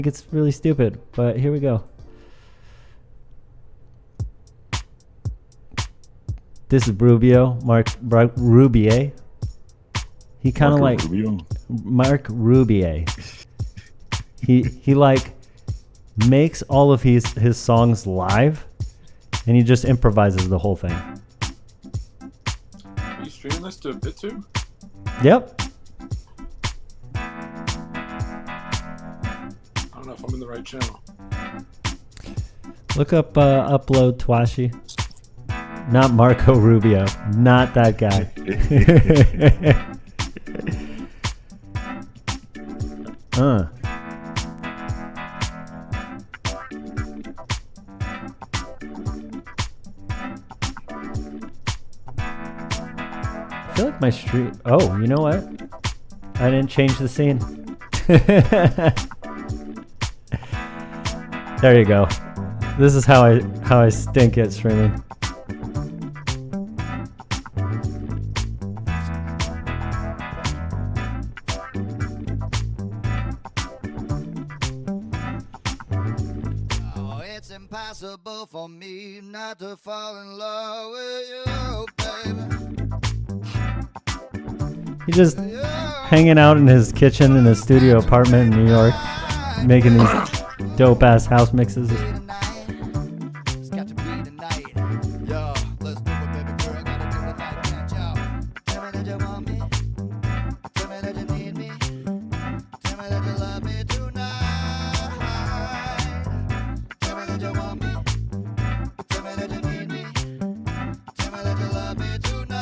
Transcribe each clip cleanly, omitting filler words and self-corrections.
it's really stupid, but here we go. This is Rubio, Mark Rubier. He kind of like Rubio. Mark Rubier. He like makes all of his songs live, and he just improvises the whole thing. Are you streaming this to BitTube? Yep. I don't know if I'm in the right channel. Look up uploadTwashe. Not Marco Rubio. Not that guy. I feel like my stream. Oh, you know what? I didn't change the scene. There you go. This is how I stink at streaming. Oh, it's impossible for me not to fall in love with you, baby. He's just hanging out in his kitchen in his studio apartment in New York, making these dope ass house mixes. It's got to be tonight. Yo, let's do it, baby girl. Gotta do it like that, yo. Tell me that you want me. Tell me that you need me. Tell me that you love me tonight. Tell me that you want me. Tell me that you need me. Tell me that you love me tonight.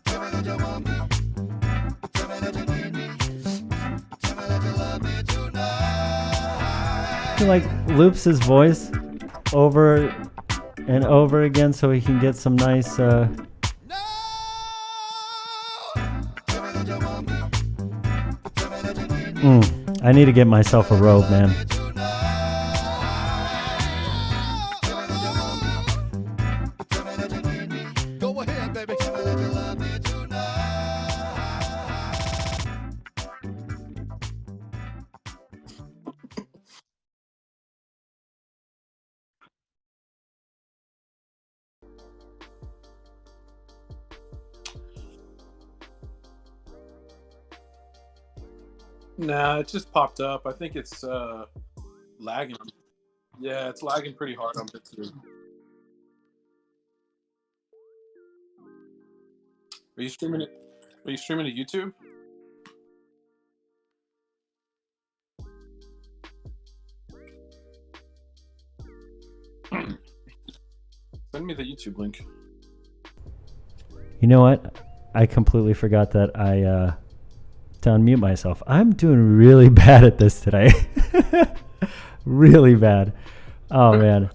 Tell me that you want me. Tell me that you need me. Tell me that you love me tonight. He like loops his voice over and over again so he can get some nice No! Tell me that you want me. Tell me that you need me. I need to get myself a robe, man. Go ahead, baby. Tell me that you love me tonight. Nah, it just popped up. I think it's lagging. Yeah, it's lagging pretty hard on BitTube. Are you streaming it? Are you streaming to YouTube? Send me the YouTube link. You know what? I completely forgot that I to unmute myself. I'm doing really bad at this today. Really bad. Oh man.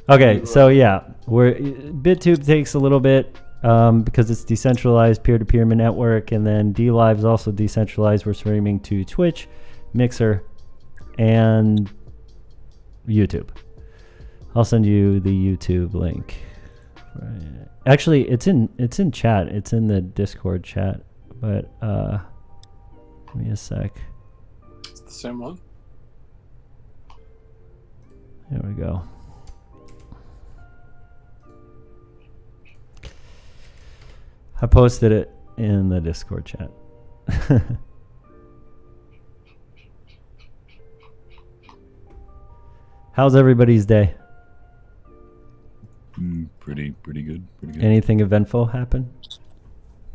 Okay, so yeah, BitTube takes a little bit because it's decentralized peer-to-peer network, and then DLive's also decentralized. We're streaming to Twitch, Mixer, and YouTube. I'll send you the YouTube link. Right. Actually, it's in chat. It's in the Discord chat. But give me a sec. It's the same one. There we go. I posted it in the Discord chat. How's everybody's day? Pretty good. Anything eventful happen?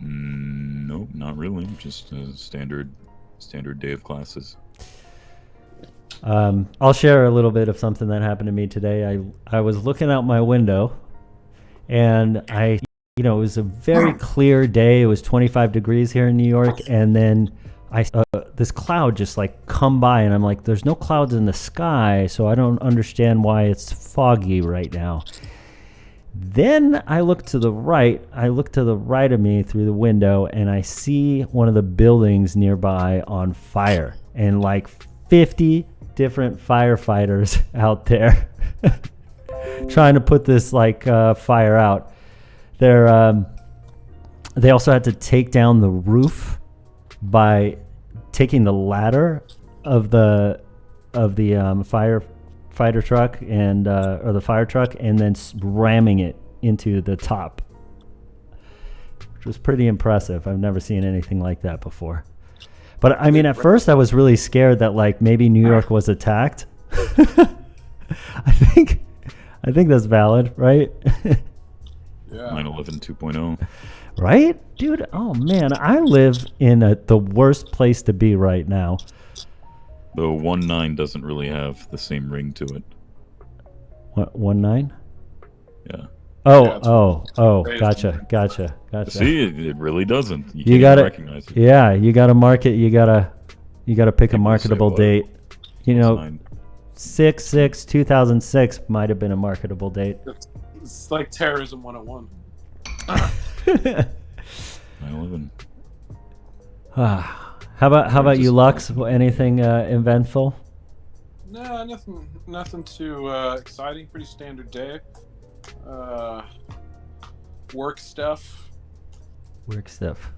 Nope, not really. Just a standard day of classes. I'll share a little bit of something that happened to me today. I was looking out my window, and it was a very clear day. It was 25 degrees here in New York, and then this cloud just like come by, and I'm like, there's no clouds in the sky, so I don't understand why it's foggy right now. Then I look to the right. I look to the right of me through the window, and I see one of the buildings nearby on fire, and like 50 different firefighters out there trying to put this fire out. They also had to take down the roof by taking the ladder of the firefighter truck and or the fire truck and then ramming it into the top, which was pretty impressive. I've never seen anything like that before. But I mean, at first I was really scared that like maybe New York was attacked. I think that's valid, right? Yeah. 9/11 2.0. Right, dude. Oh man, I live in the worst place to be right now. Though 1.9 doesn't really have the same ring to it. What 1.9? Yeah. Oh, gotcha. See, it really doesn't. You can't gotta recognize it. Yeah, you gotta market. You gotta pick a People say marketable what? date. You know, 9. 6/6/2006 might have been a marketable date. It's like terrorism 101. 9/11. How about you, Lux? Anything eventful? No, nothing too exciting. Pretty standard day. Work stuff. Work stuff.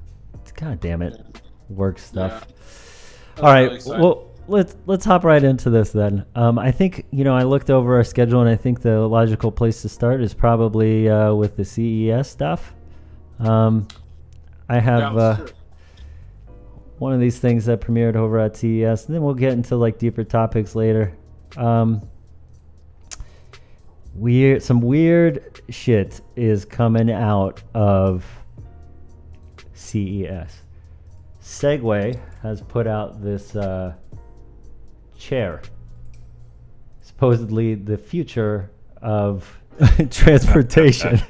God damn it, work stuff. Yeah. All right, Really well let's hop right into this then. I think I looked over our schedule and I think the logical place to start is probably with the CES stuff. I have let's do it. one of these things that premiered over at CES, and then we'll get into like deeper topics later. Some weird shit is coming out of CES. Segway has put out this chair, supposedly the future of transportation.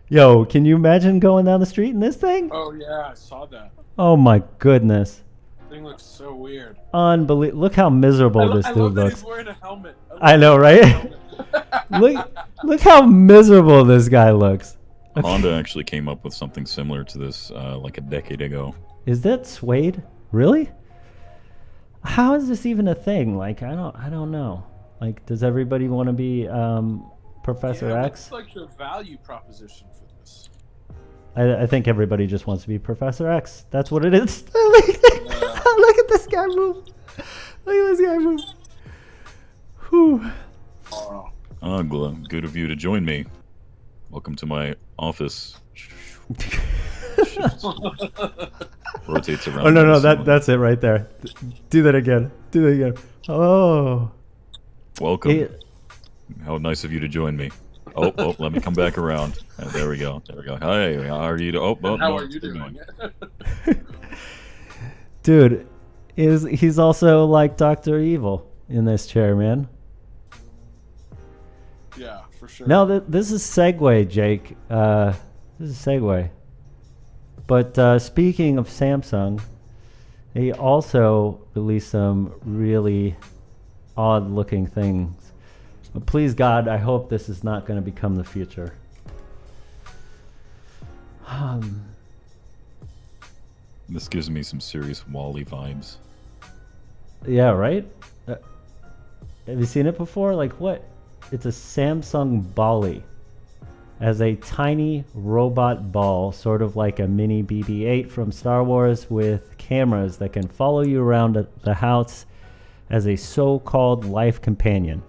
Yo, can you imagine going down the street in this thing? Oh yeah, I saw that. Oh my goodness. Thing looks so weird. Unbelievable. Look how miserable this I dude love that looks. he's wearing a helmet. I know, right? Look how miserable this guy looks. Honda actually came up with something similar to this like a decade ago. Is that suede? Really? How is this even a thing? Like I don't know. Like does everybody want to be Professor Yeah, X? what's like the value proposition for this? I think everybody just wants to be Professor X. That's what it is. Look at this guy move. Look at this guy move. Whew. Oh. Good of you to join me. Welcome to my office. Rotates around. Oh no, every single- that's it right there. Do that again. Oh. Welcome. Hey, How nice of you to join me. Oh, let me come back around. There we go. Hi, how are you? How are you doing? dude, he's also like Dr. Evil in this chair, man. Yeah, for sure. No, this is Segway, Jake. This is Segway. But speaking of Samsung, they also released some really odd-looking things. But please, God, I hope this is not going to become the future. This gives me some serious Wall-E vibes. Yeah, right? Have you seen it before? Like what? It's a Samsung Bali as a tiny robot ball, sort of like a mini BB-8 from Star Wars, with cameras that can follow you around the house as a so-called life companion.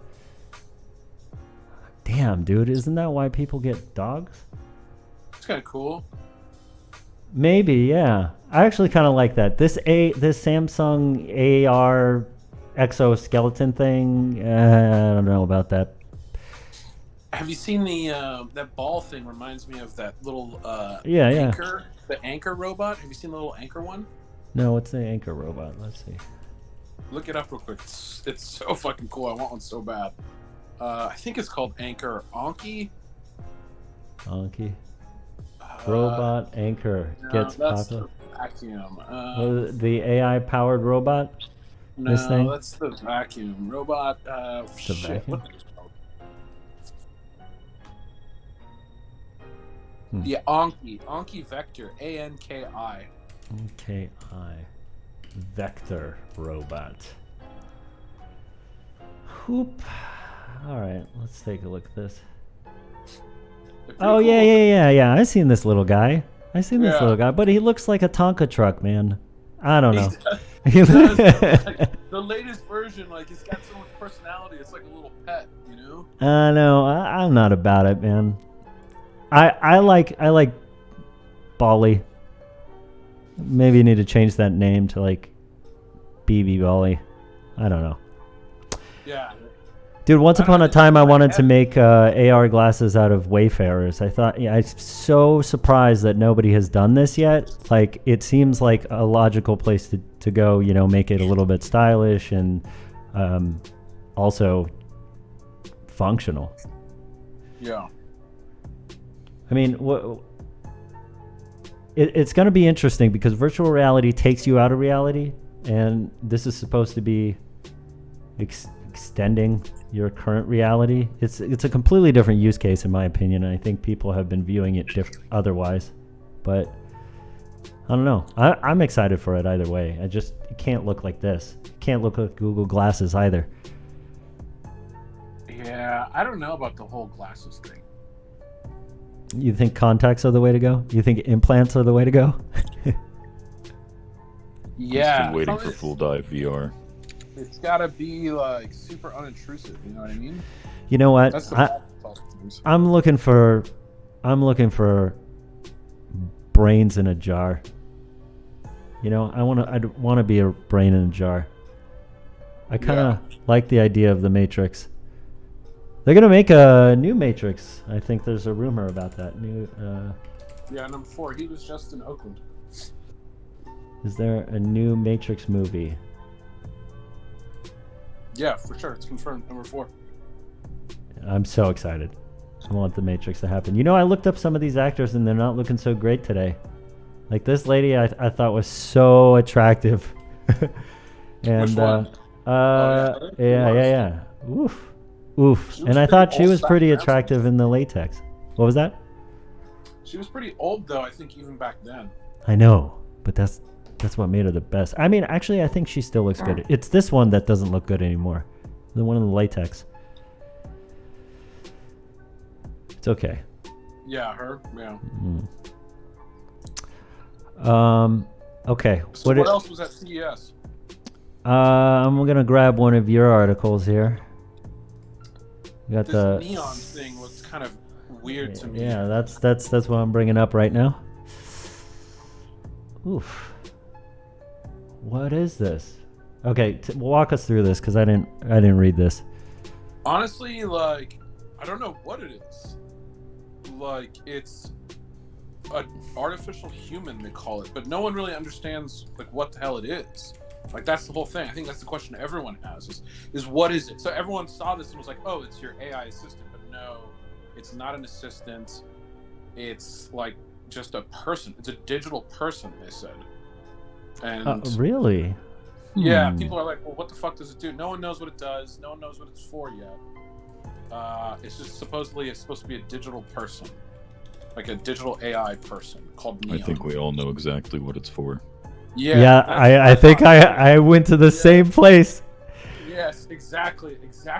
Damn, dude, isn't that why people get dogs? It's kind of cool. Maybe, yeah. I actually kind of like that. This Samsung AR exoskeleton thing, I don't know about that. Have you seen the that ball thing? Reminds me of that little Yeah. anchor, the anchor robot. Have you seen the little anchor one? No, what's the anchor robot? Let's see. Look it up real quick. It's so fucking cool. I want one so bad. I think it's called Anchor Anki. Anki. Robot anchor gets that's popular. the vacuum. The AI powered robot? No, this thing? that's the vacuum robot. The Shit, vacuum? what is it called? Hmm. Yeah, Anki Vector, ANKI. ANKI. Vector robot. Whoop. All right, let's take a look at this. They're pretty Oh, cool. yeah. I've seen this little guy. Yeah. But he looks like a Tonka truck, man. I don't know. He does. Like, the latest version, like, it's got so much personality. It's like a little pet, you know? No, I'm not about it, man. I like Bali. Maybe you need to change that name to like BB Bali. I don't know. Yeah. Dude, once I don't upon a know, time I it's wanted like to make AR glasses out of Wayfarers. I thought, I'm so surprised that nobody has done this yet. Like, it seems like a logical place to go, you know, make it a little bit stylish and also functional. Yeah. I mean, it's going to be interesting because virtual reality takes you out of reality, and this is supposed to be extending your current reality. It's a completely different use case in my opinion, and I think people have been viewing it otherwise. But I don't know. I'm excited for it either way. It can't look like this. It can't look like Google Glasses either. Yeah, I don't know about the whole glasses thing. You think contacts are the way to go? You think implants are the way to go? Yeah. Still waiting for full dive VR. It's gotta be like super unintrusive, you know what I mean? You know what? That's the I'm looking for brains in a jar. You know, I want to be a brain in a jar. I kind of like the idea of the Matrix. They're gonna make a new Matrix. I think there's a rumor about that new. Yeah, number 4. He was just in Oakland. Is there a new Matrix movie? Yeah, for sure. It's confirmed. Number 4. I'm so excited. I want the Matrix to happen. You know, I looked up some of these actors and they're not looking so great today. Like this lady, I thought was so attractive. And Which one? yeah. Oof. And I thought she was pretty attractive in the latex. What was that? She was pretty old though, I think, even back then. I know, but that's what made her the best. I mean, actually, I think she still looks good. It's this one that doesn't look good anymore. The one in the latex. It's okay. Yeah, her. Yeah. Okay. So what else was at CES? I'm gonna grab one of your articles here. You got This neon thing looks kind of weird to me. Yeah, that's what I'm bringing up right now. Oof. What is this? Okay, walk us through this because I didn't read this. Honestly, like, I don't know what it is. Like, it's an artificial human, they call it, but no one really understands like what the hell it is. Like, that's the whole thing. I think that's the question everyone has is what is it? So everyone saw this and was like, oh, it's your AI assistant, but no, it's not an assistant. It's like just a person. It's a digital person, they said. And really? yeah, people are like, well, what the fuck does it do? No one knows what it does. No one knows what it's for yet. It's just supposedly it's supposed to be a digital person, like a digital AI person called Neon. I think we all know exactly what it's for. Yeah, I think I went to the same place. Yes, exactly.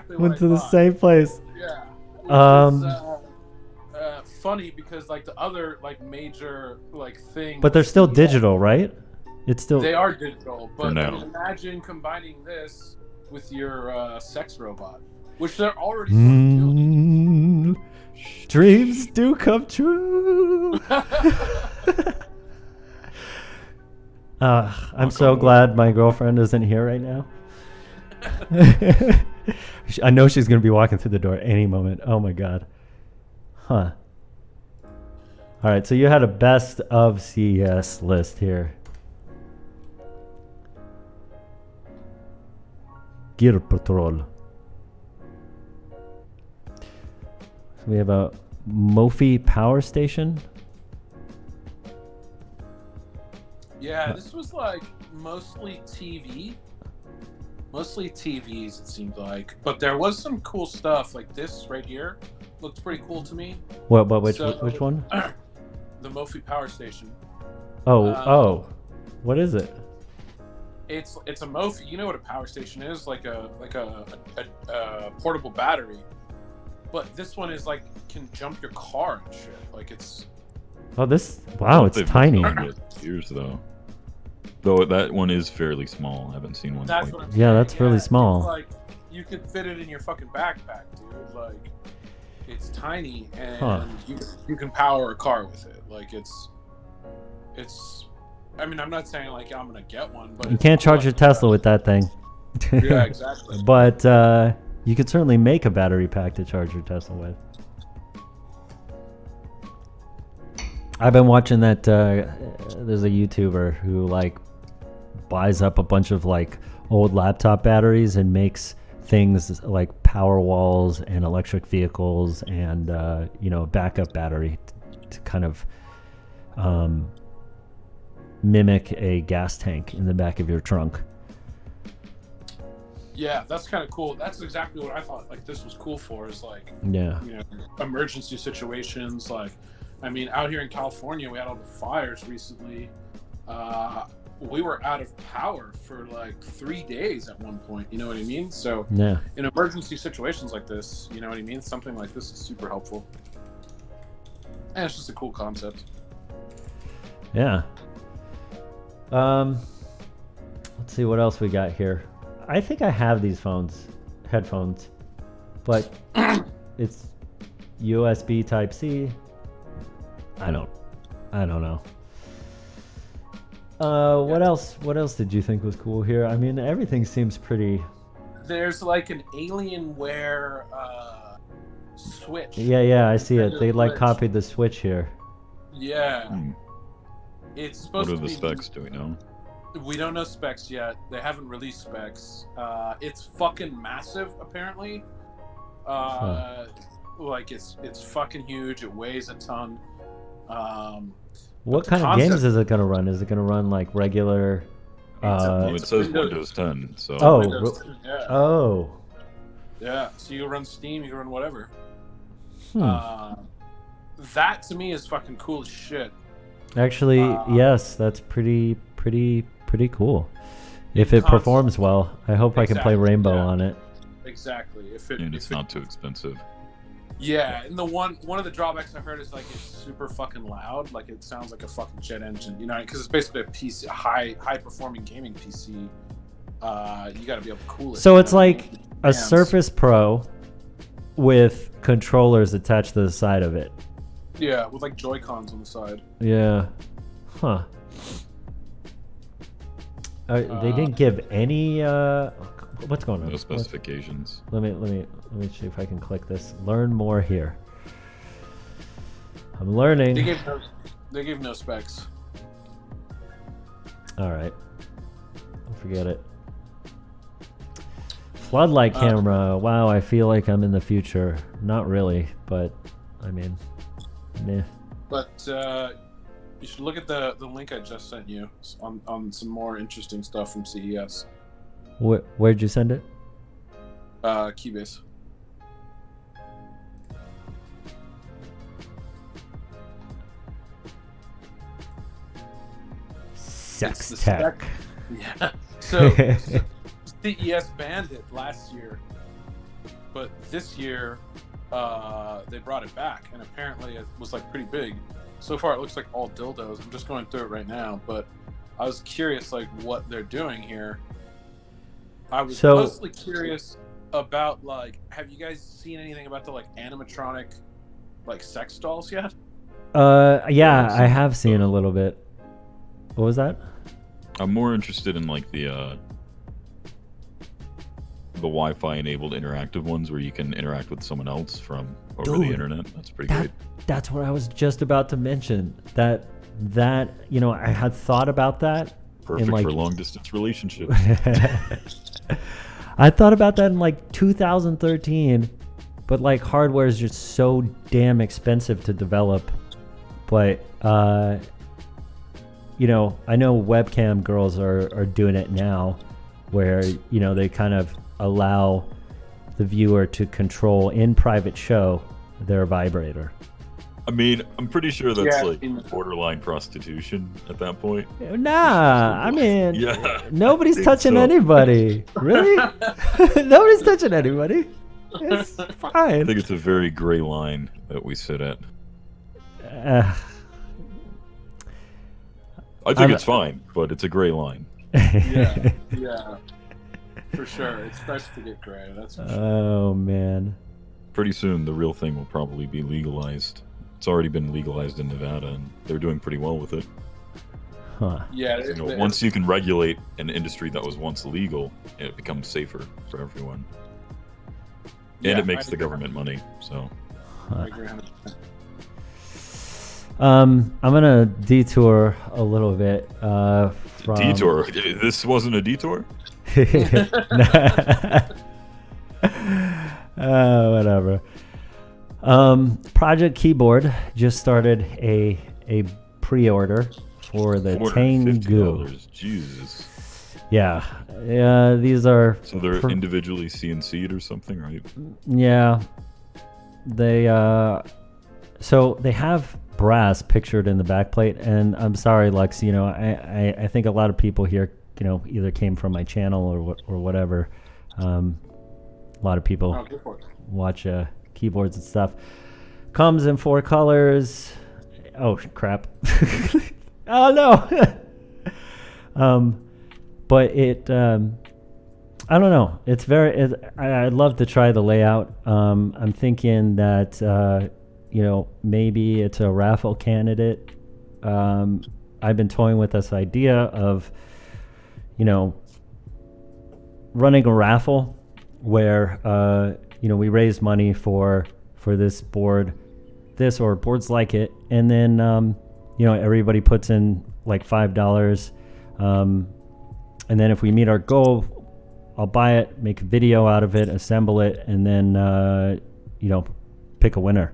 Went to the same place. Yeah. Funny because like the other like major like thing. But they're still digital, right? It's still. They are digital, but now. imagine combining this with your sex robot, which they're already doing. Dreams do come true. I'm so glad my girlfriend isn't here right now. I know she's going to be walking through the door any moment. Oh my God. Huh. All right, so you had a best of CES list here. Gear Patrol. We have a Mophie power station. Yeah, this was like mostly TV. Mostly TVs, it seemed like. But there was some cool stuff, like this right here. Looked pretty cool to me. Which one? The Mophie power station. Oh. What is it? It's a Mophie. You know what a power station is? Like a portable battery. But this one is like can jump your car and shit. Like it's. Oh, this! Wow, it's tiny. Years though. Though that one is fairly small. I haven't seen one That's quite. what I'm Yeah, saying. that's really small. It's like you could fit it in your fucking backpack, dude. Like it's tiny, and you can power a car with it. Like it's. I mean, I'm not saying like I'm gonna get one, but You it's can't cool charge your idea. Tesla with that thing. Yeah, exactly. But you could certainly make a battery pack to charge your Tesla with. I've been watching that. There's a YouTuber who like buys up a bunch of like old laptop batteries and makes things like power walls and electric vehicles and backup battery to kind of mimic a gas tank in the back of your trunk. Yeah, that's kind of cool. That's exactly what I thought. Like this was cool for is like Yeah. emergency situations. Like, I mean, out here in California, we had all the fires recently. We were out of power for like 3 days at one point. You know what I mean? So Yeah. in emergency situations like this, you know what I mean? Something like this is super helpful. And it's just a cool concept. Yeah. Let's see what else we got here. I think I have these headphones, but it's USB Type C. I don't know. What else? What else did you think was cool here? I mean, everything seems pretty. There's like an Alienware switch. Yeah, I see it. They like Switch. copied the switch here. Yeah. Hmm. It's What supposed are to the be. specs? Do we know? We don't know specs yet. They haven't released specs. It's fucking massive, apparently. Like it's fucking huge. It weighs a ton. What the kind of concept- games is it gonna run? Is it gonna run like regular? Well, It's it says Windows- Windows 10, so Oh. Windows, yeah. Oh. Yeah. So you can run Steam. You can run whatever. Hmm. That to me is fucking cool as shit. Actually, yes, that's pretty cool. If it performs well, I hope I can play Exactly, Rainbow yeah. on it. Exactly. and it's not too expensive. Yeah, and the one of the drawbacks I heard is like it's super fucking loud. Like it sounds like a fucking jet engine, because it's basically a PC, a high performing gaming PC. You got to be able to cool it. So it's like a Fans. Surface Pro with controllers attached to the side of it. Yeah, with like Joy-Cons on the side. Yeah. Huh. They didn't give any. What's going on? No specifications. Let me see if I can click this. Learn more here. I'm learning. They gave no specs. All right. Forget it. Floodlight camera. Wow, I feel like I'm in the future. Not really, but I mean, meh. But you should look at the link I just sent you on some more interesting stuff from CES. Where'd you send it? Keybase. Sex It's the tech. Yeah. So CES banned it last year, but this year they brought it back, and apparently it was like pretty big. So far, it looks like all dildos. I'm just going through it right now, but I was curious like what they're doing here. I was mostly curious about like, have you guys seen anything about the like animatronic like sex dolls yet? Yeah, I have seen a little bit. What was that? I'm more interested in like the Wi-Fi enabled interactive ones where you can interact with someone else from over the internet. That's pretty great. That's what I was just about to mention. That I had thought about that. Perfect like, for long distance relationships. I thought about that in like 2013, but like hardware is just so damn expensive to develop. But I know webcam girls are doing it now, where they kind of allow the viewer to control in private show their vibrator. I mean, I'm pretty sure that's Yeah, like borderline prostitution at that point. Nah, I mean, Yeah, nobody's I think touching so. anybody. Really? Nobody's touching anybody. It's I fine. think it's a very gray line that we sit at. I think it's fine, but it's a gray line. Yeah, yeah, for sure. It starts to get gray. That's for sure. Oh man. Pretty soon, the real thing will probably be legalized. It's already been legalized in Nevada, and they're doing pretty well with it. Huh. Yeah, You know, once you can regulate an industry that was once legal, it becomes safer for everyone, and it makes the government money. So, I agree 100%. I'm gonna detour a little bit. From... Detour. This wasn't a detour. Whatever. Project Keyboard just started a pre-order for the Tengu. $450. Jesus. Yeah, these are. So they're individually CNC'd or something, right? Yeah, they. So they have brass pictured in the backplate, and I'm sorry, Lex. You know, I think a lot of people here, you know, either came from my channel or whatever. A lot of people watch keyboards and stuff. Comes in 4 colors. Oh crap! Oh no! But it, I don't know. It's very. I'd love to try the layout. I'm thinking that you know, maybe it's a raffle candidate. I've been toying with this idea of, you know, running a raffle where you know, we raise money for this board, this or boards like it, and then you know, everybody puts in like $5, and then if we meet our goal, I'll buy it, make a video out of it, assemble it, and then you know, pick a winner.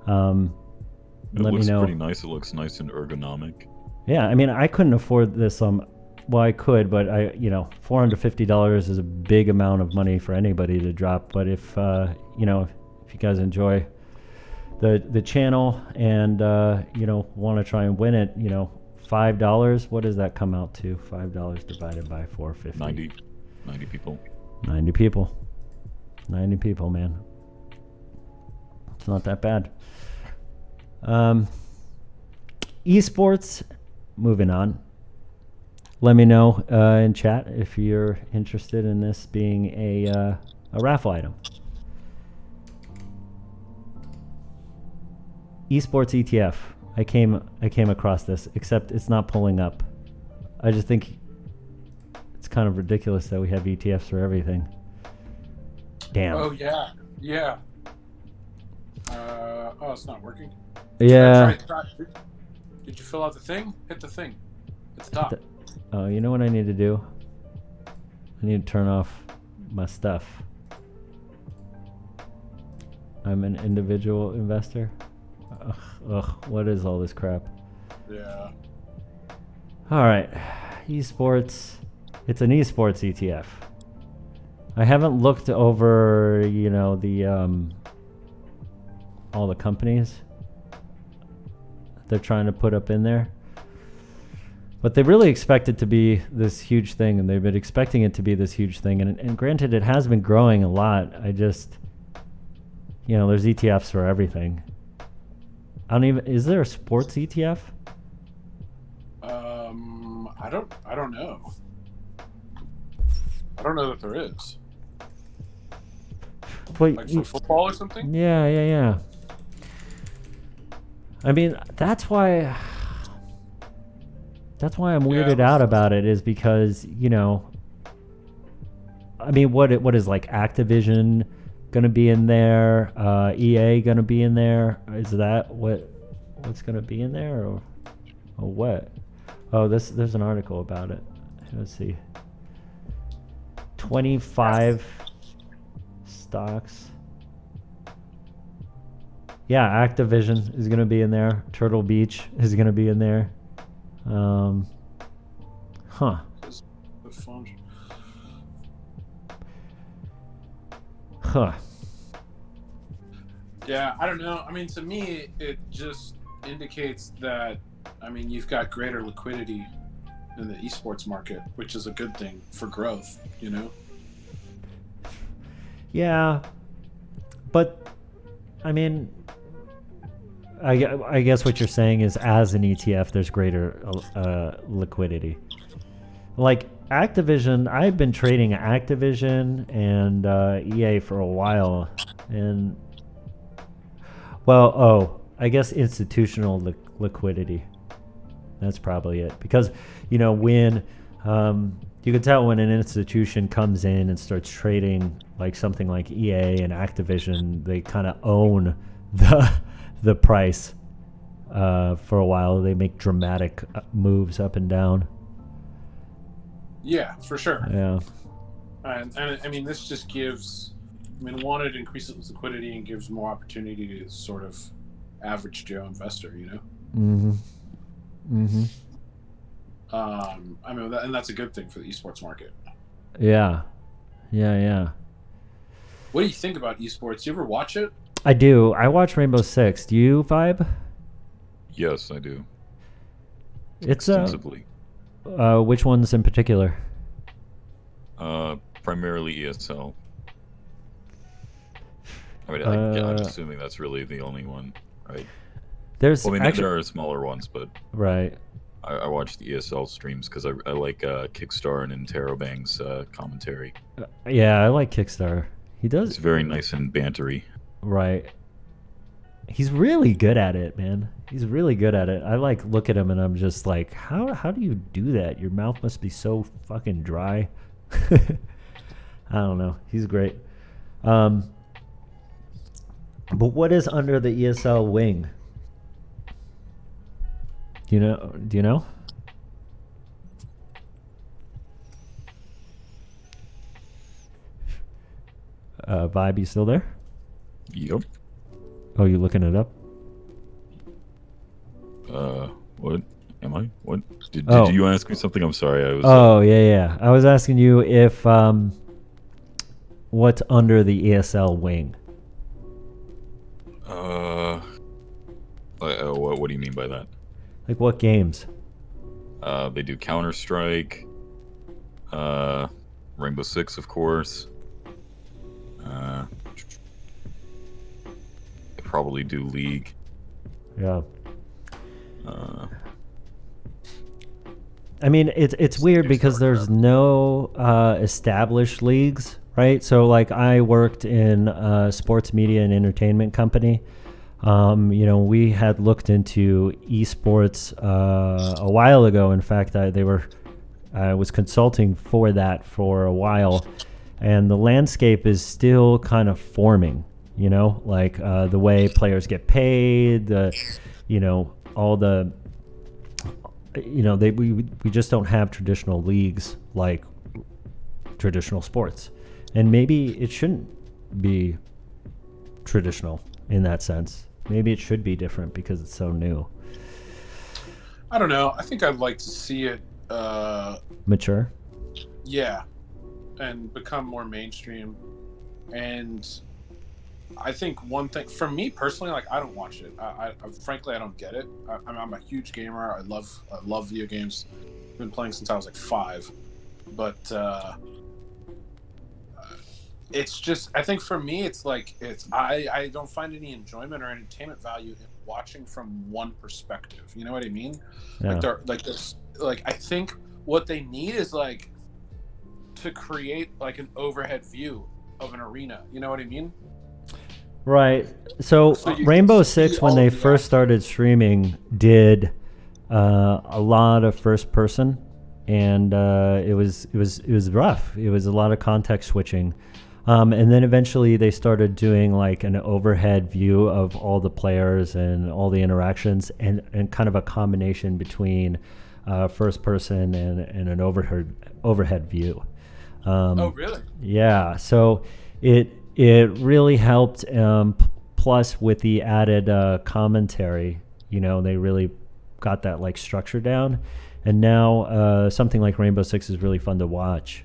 It Let looks me know. pretty nice. It looks nice and ergonomic. Yeah, I mean, I couldn't afford this. Well, I could, but you know, $450 is a big amount of money for anybody to drop. But if you know, if you guys enjoy the channel and you know, want to try and win it, you know, $5. What does that come out to? $5 divided by 450. 90 people. 90 people. 90 people, man. It's not that bad. Esports, moving on. Let me know in chat if you're interested in this being a raffle item. Esports ETF. I came across this, except it's not pulling up. I just think it's kind of ridiculous that we have ETFs for everything. Damn. Oh yeah, yeah. Oh, it's not working. Yeah. Try. Did you fill out the thing? Hit the thing at the top. Oh, you know what I need to do? I need to turn off my stuff. I'm an individual investor. Ugh, what is all this crap? Yeah. All right, esports. It's an esports ETF. I haven't looked over, you know, the all the companies they're trying to put up in there. But they really expect it to be this huge thing, and they've been expecting it to be this huge thing. And granted, it has been growing a lot. I just, you know, there's ETFs for everything. Is there a sports ETF? I don't know. I don't know that there is. But Like for football or something? Yeah. I mean, that's why I'm weirded out about it, is because, you know, I mean, what is like Activision gonna be in there? EA gonna be in there? Is that what's gonna be in there, or what? Oh, there's an article about it. Let's see. 25 stocks. Yeah, Activision is gonna be in there. Turtle Beach is gonna be in there. Huh. Huh. Yeah, I don't know. I mean, to me, it just indicates that, I mean, you've got greater liquidity in the esports market, which is a good thing for growth, you know? Yeah. But, I mean, I guess what you're saying is, as an ETF, there's greater liquidity. Like Activision, I've been trading Activision and EA for a while, and I guess institutional liquidity. That's probably it, because when you can tell when an institution comes in and starts trading like something like EA and Activision, they kind of own the price for a while. They make dramatic moves up and down. Yeah, for sure. Yeah. And I mean, this just gives, one, it increases liquidity and gives more opportunity to sort of average Joe investor, Mm-hmm. Mm-hmm. And that's a good thing for the esports market. Yeah. Yeah. What do you think about esports? You ever watch it? I do. I watch Rainbow Six. Do you, Vibe? Yes, I do. It's extensively. Which ones in particular? Primarily ESL. I mean, I'm assuming that's really the only one, right? There's there are smaller ones, but right. I watch the ESL streams because I like Kickstar and Interrobang's commentary. Yeah, I like Kickstar. He does. It's very nice and bantery. Right. He's really good at it, man. He's really good at it. I look at him and I'm just like, how do you do that? Your mouth must be so fucking dry. I don't know. He's great. But what is under the ESL wing? Do you know? Vibe, you still there? Yep. Oh, you looking it up? What? Am I? What? Did Oh. you ask me something? I'm sorry. I was. Oh, yeah. I was asking you if what's under the ESL wing? What do you mean by that? Like what games? They do Counter-Strike, Rainbow Six, of course. They probably do League. Yeah. I mean, it's weird because there's no established leagues, right? So, like, I worked in a sports media and entertainment company. We had looked into esports a while ago. In fact, I was consulting for that for a while, and the landscape is still kind of forming. Like the way players get paid, all the. We just don't have traditional leagues like traditional sports, and maybe it shouldn't be traditional in that sense. Maybe it should be different because it's so new. I don't know. I think I'd like to see it Mature. Yeah, and become more mainstream. And I think one thing for me personally, like, I don't watch it. I frankly, I don't get it. I'm a huge gamer. I love video games. I've been playing since I was like 5. But it's just, I think for me, I don't find any enjoyment or entertainment value in watching from one perspective. You know what I mean? Yeah. I think what they need is like to create like an overhead view of an arena. You know what I mean? Right. So Rainbow Six, when they first started streaming, did a lot of first person, and it was rough. It was a lot of context switching, and then eventually they started doing like an overhead view of all the players and all the interactions, and kind of a combination between first person and an overhead view. Oh, really? Yeah. So it really helped. Plus, with the added commentary, they really got that like structure down. And now something like Rainbow Six is really fun to watch.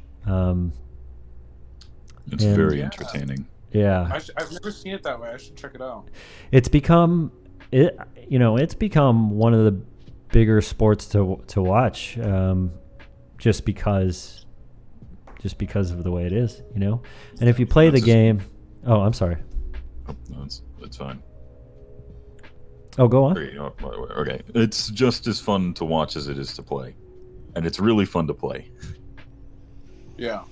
It's very entertaining. Yeah. I've never seen it that way. I should check it out. It's become it's become one of the bigger sports to watch, just because of the way it is, And if you play the game, oh, I'm sorry. No, it's fine. Oh, go on. Okay, it's just as fun to watch as it is to play, and it's really fun to play. Yeah.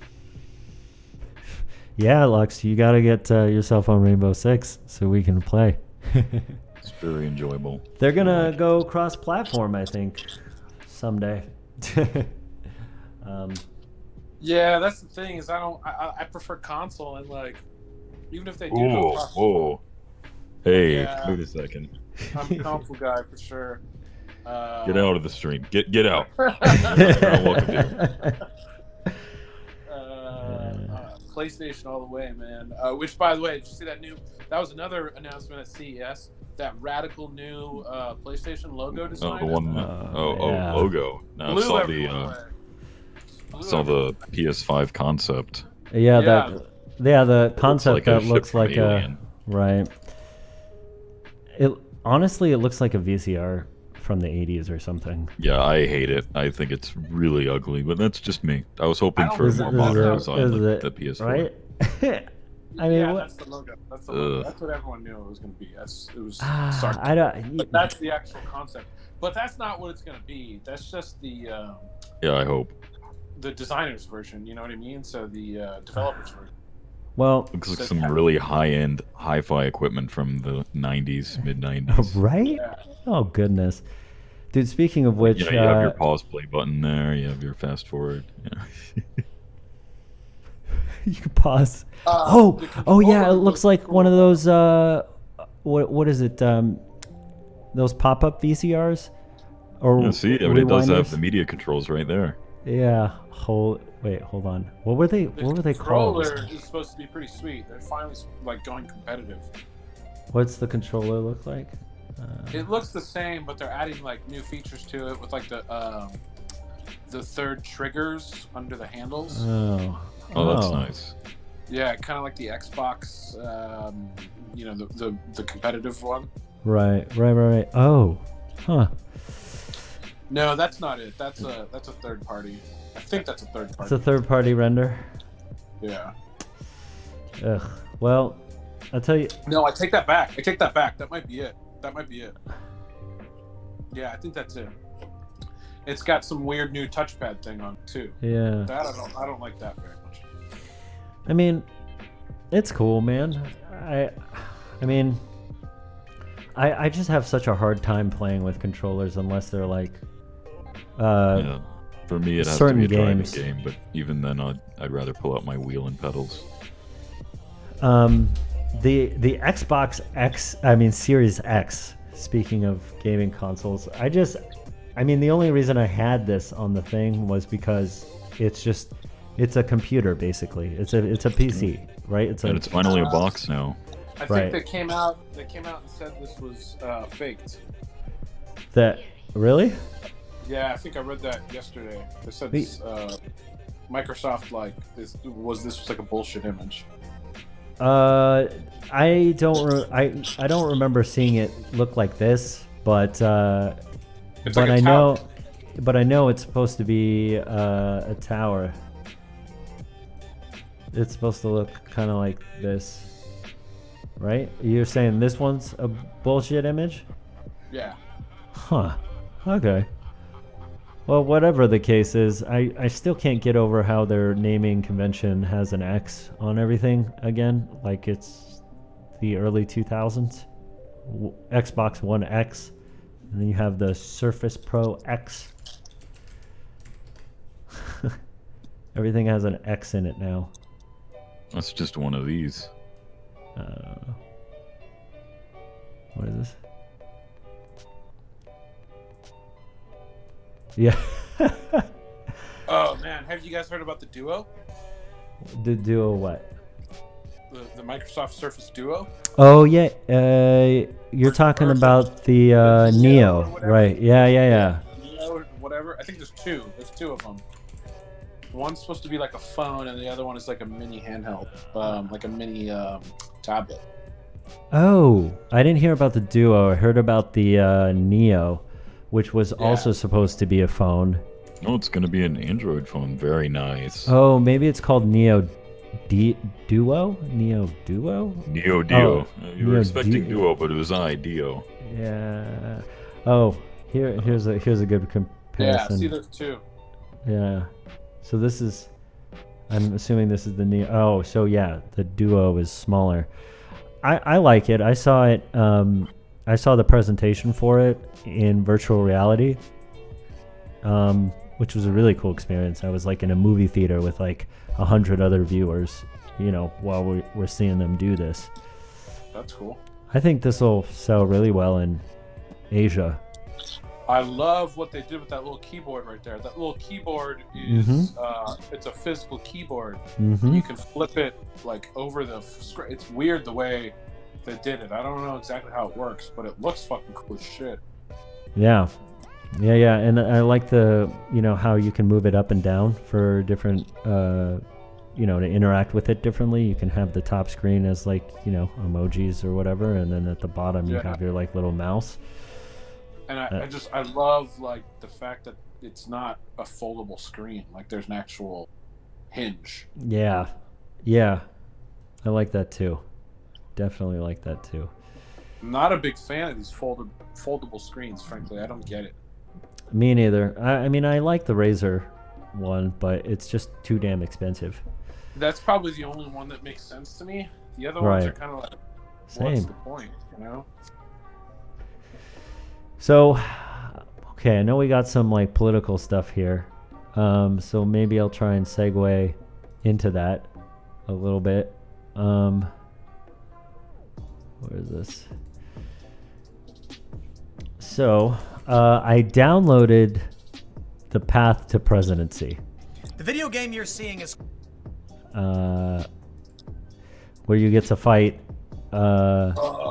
Yeah, Lux, you gotta get yourself on Rainbow Six so we can play. It's very enjoyable. They're gonna go cross-platform, I think, someday. Yeah, that's the thing is I prefer console, and like even if they do go Oh, cross, oh. Hey, Yeah. wait a second. I'm a console guy for sure. Get out of the stream. Get out. You're not welcome here. PlayStation all the way, man. Which, by the way, did you see that new? That was another announcement at CES. That radical new PlayStation logo design. Oh, the one. yeah. Logo. No, I Blew saw everyone away. I saw the PS5 concept. Yeah, Yeah. the concept like a that ship looks from like Alien. right. It honestly, it looks like a VCR from the 80s or something. Yeah, I hate it. I think it's really ugly, but that's just me. I was hoping I don't for a think more this is modern a- design is like it, the PS4. right? I mean, yeah, what- that's the logo. That's the logo. Ugh. That's what everyone knew it was going to be. It was Ah, I don't. But that's the actual concept. But that's not what it's going to be. That's just Yeah, I hope. the designer's version. You know what I mean? So the developer's version. Well, Looks like some really high-end hi-fi equipment from the 90s, mid-90s. right? Yeah. Oh goodness, dude. Speaking of which, You have your pause play button there. You have your fast forward. Yeah. you can pause. The Oh yeah, it controller looks like one of those. What is it? Those pop-up VCRs, or Yeah, see, I mean, it does have rewinders? the media controls right there. Yeah. Hold on. What were they? The What were they called? controller is supposed to be pretty sweet. They're finally like going competitive. What's the controller look like? It looks the same, but they're adding like new features to it with like the third triggers under the handles. Oh, that's nice. Yeah, kind of like the Xbox, the competitive one. Right. Oh, huh. No, that's not it. That's a third party. I think that's a third It's party. a third-party render. Yeah. Ugh. Well, I'll tell you. No, I take that back. That might be it. Yeah, I think that's it. It's got some weird new touchpad thing on it too. Yeah. That I don't like that very much. I mean, it's cool, man. I mean, I just have such a hard time playing with controllers unless they're like, Yeah. For me, it has to certain be a driving games. game, but even then, I'd rather pull out my wheel and pedals. The Xbox Series X. Speaking of gaming consoles, I mean, the only reason I had this on the thing was because it's a computer basically. It's a PC, right? And it's finally a box now. I think Right. they came out and said this was faked. that really. Yeah, I think I read that yesterday. They said Microsoft this was like a bullshit image. I don't remember seeing it look like this, but It's but like a I tower. know it's supposed to be a tower. It's supposed to look kind of like this, right? You're saying this one's a bullshit image? Yeah. Huh. Okay. Well, whatever the case is, I still can't get over how their naming convention has an X on everything again, like it's the early 2000s. Xbox One X, and then you have the Surface Pro X. Everything has an X in it now. That's just one of these. What is this? Yeah. Oh man, have you guys heard about the Duo? The Duo what? The Microsoft Surface Duo? Oh yeah, you're talking about the the Neo Neo, or whatever. right? Yeah. Neo or whatever. I think there's two. There's two of them. One's supposed to be like a phone, and the other one is like a mini handheld, like a mini tablet. Oh, I didn't hear about the Duo. I heard about the Neo, which was also supposed to be a phone. Oh, it's going to be an Android phone. Very nice. Oh, maybe it's called Neo Duo? Neo Duo? Neo Dio. You were Neo expecting Dio. Duo, but it was IDEO. Yeah. Oh, here's a good Yeah, comparison. see, there's two. Yeah. So this is, I'm assuming this is the Neo. Oh, so yeah, the Duo is smaller. I like it. I saw it. I saw the presentation for it in virtual reality, which was a really cool experience. I was like in a movie theater with like 100 other viewers, while we're seeing them do this. That's cool. I think this will sell really well in Asia. I love what they did with that little keyboard right there. That little keyboard is it's a physical keyboard. Mm-hmm. You can flip it like over the screen. It's weird the way they did it. I don't know exactly how it works, but it looks fucking cool as shit. Yeah. And I like the, how you can move it up and down for different, to interact with it differently. You can have the top screen as like, emojis or whatever. And then at the bottom, you have your like little mouse. And I love like the fact that it's not a foldable screen. Like there's an actual hinge. Yeah. I like that too. Definitely like that too. I'm not a big fan of these foldable screens, frankly. I don't get it. Me neither. I mean, I like the Razer one, but it's just too damn expensive. That's probably the only one that makes sense to me. The other ones are kind of like, what's the point, So, okay, I know we got some like political stuff here. So maybe I'll try and segue into that a little bit. Where is this? So, I downloaded The Path to Presidency. The video game you're seeing is where you get to fight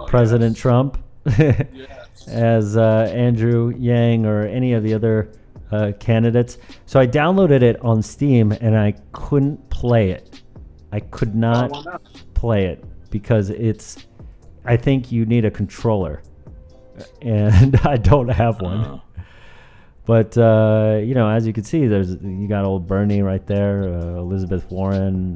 President Trump as Andrew Yang or any of the other candidates. So I downloaded it on Steam and I couldn't play it. I could not play it because I think you need a controller and I don't have one. But as you can see, you got old Bernie right there, Elizabeth Warren,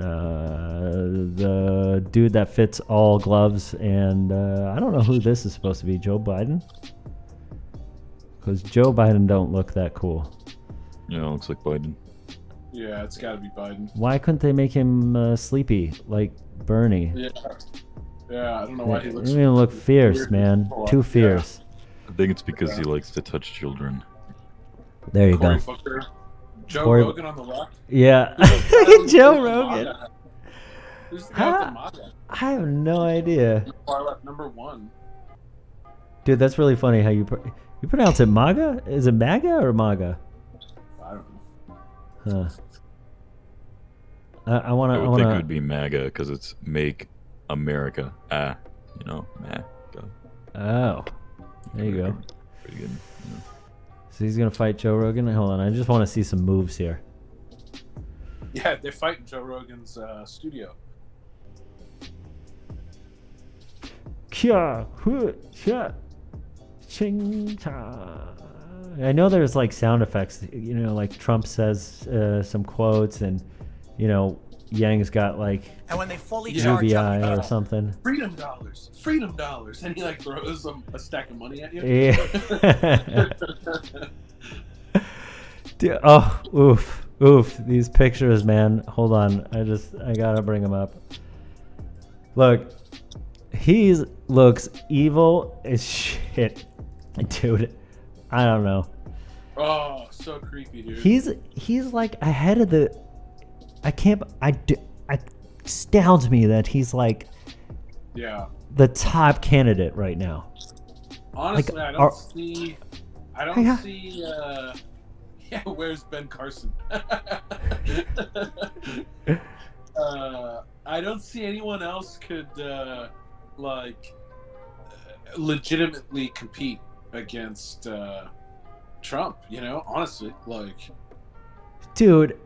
the dude that fits all gloves, and I don't know who this is supposed to be. Joe Biden, because Joe Biden don't look that cool. Yeah, it looks like Biden. Yeah, it's got to be Biden. Why couldn't they make him sleepy like Bernie? Yeah, I don't know why he looks. He doesn't look fierce, man. Too fierce. I think it's because he likes to touch children. There you Cory go. Booker. Joe Rogan on the left. Yeah. Look at Joe Rogan. Who's the guy with the MAGA? I have no idea. Far left, number 1. Dude, that's really funny how you pronounce it MAGA? Is it MAGA or MAGA? I don't know. Huh. I want to. I would think it would be MAGA because it's Make America. MAGA. Oh, there you go. Pretty good. Yeah. So he's gonna fight Joe Rogan. Hold on, I just want to see some moves here. Yeah, they're fighting Joe Rogan's studio. I know there's like sound effects. Like Trump says some quotes, and Yang's got like and when they fully charge UBI up or something. Freedom dollars, and he like throws a stack of money at you. Yeah. Dude, oof. These pictures, man. Hold on. I gotta bring them up. Look, he looks evil as shit, dude. I don't know. Oh, so creepy, dude. He's like ahead of the. It astounds me that he's like the top candidate right now. Honestly, like, I don't see. Where's Ben Carson? I don't see anyone else could legitimately compete against Trump. Honestly, dude.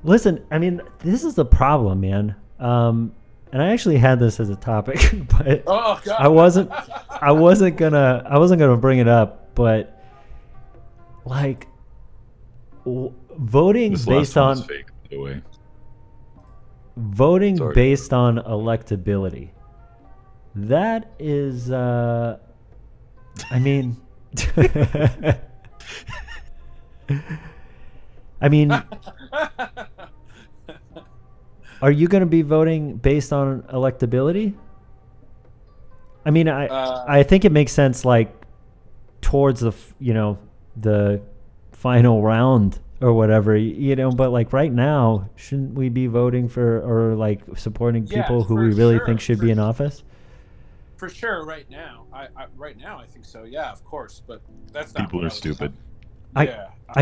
Listen, I mean, this is the problem, man. And I actually had this as a topic, but I wasn't gonna bring it up. But like, voting this based last one on is fake, by the way. voting Sorry. based on electability. That is, I mean, I mean, are you going to be voting based on electability? I mean, I think it makes sense, like, towards the, the final round or whatever, but like right now, shouldn't we be voting for or like supporting people who for we really sure, think should for be in sure. office? For sure, right now. Right now, I think so. Yeah, of course. But that's not People what are I was stupid. I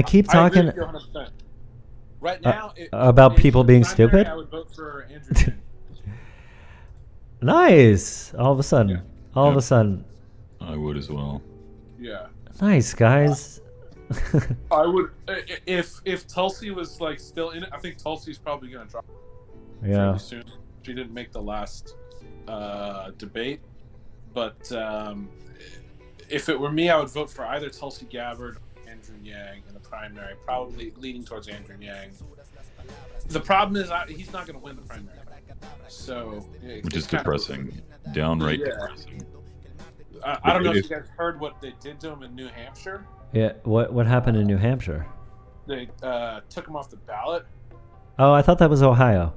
keep I agree talking with you 100%. Right now, about people in the being primary, stupid. I would vote for Andrew Yang. Nice. All of a sudden. Yeah. All of Yep. a sudden. I would as well. Yeah. Nice, guys. I would if Tulsi was like still in it. I think Tulsi's probably gonna drop Yeah. fairly soon. She didn't make the last debate, but if it were me, I would vote for either Tulsi Gabbard or Andrew Yang in the primary. Probably leaning towards Andrew Yang. The problem is he's not going to win the primary, so Which is depressing. Downright Yeah. depressing. I don't know if you guys heard what they did to him in New Hampshire. Yeah. What happened in New Hampshire? They took him off the ballot. Oh, I thought that was Ohio.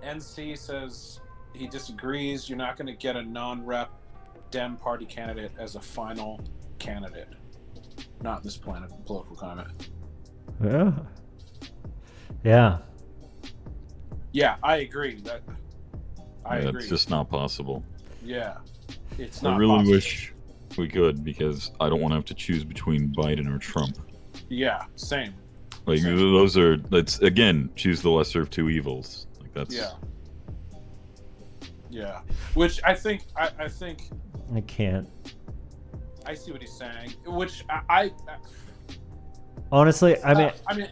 NC says he disagrees. You're not going to get a non-rep Dem Party candidate as a final candidate. Not in this political climate. Yeah. Yeah. Yeah, I agree. I agree. It's just not possible. Yeah, it's I not. really possible. wish we could, because I don't want to have to choose between Biden or Trump. Yeah, same. Like Same. those are. Let's again choose the lesser of two evils. Like that's. Yeah. Yeah, which I think I think I can't. I see what he's saying. Which I Honestly, I mean,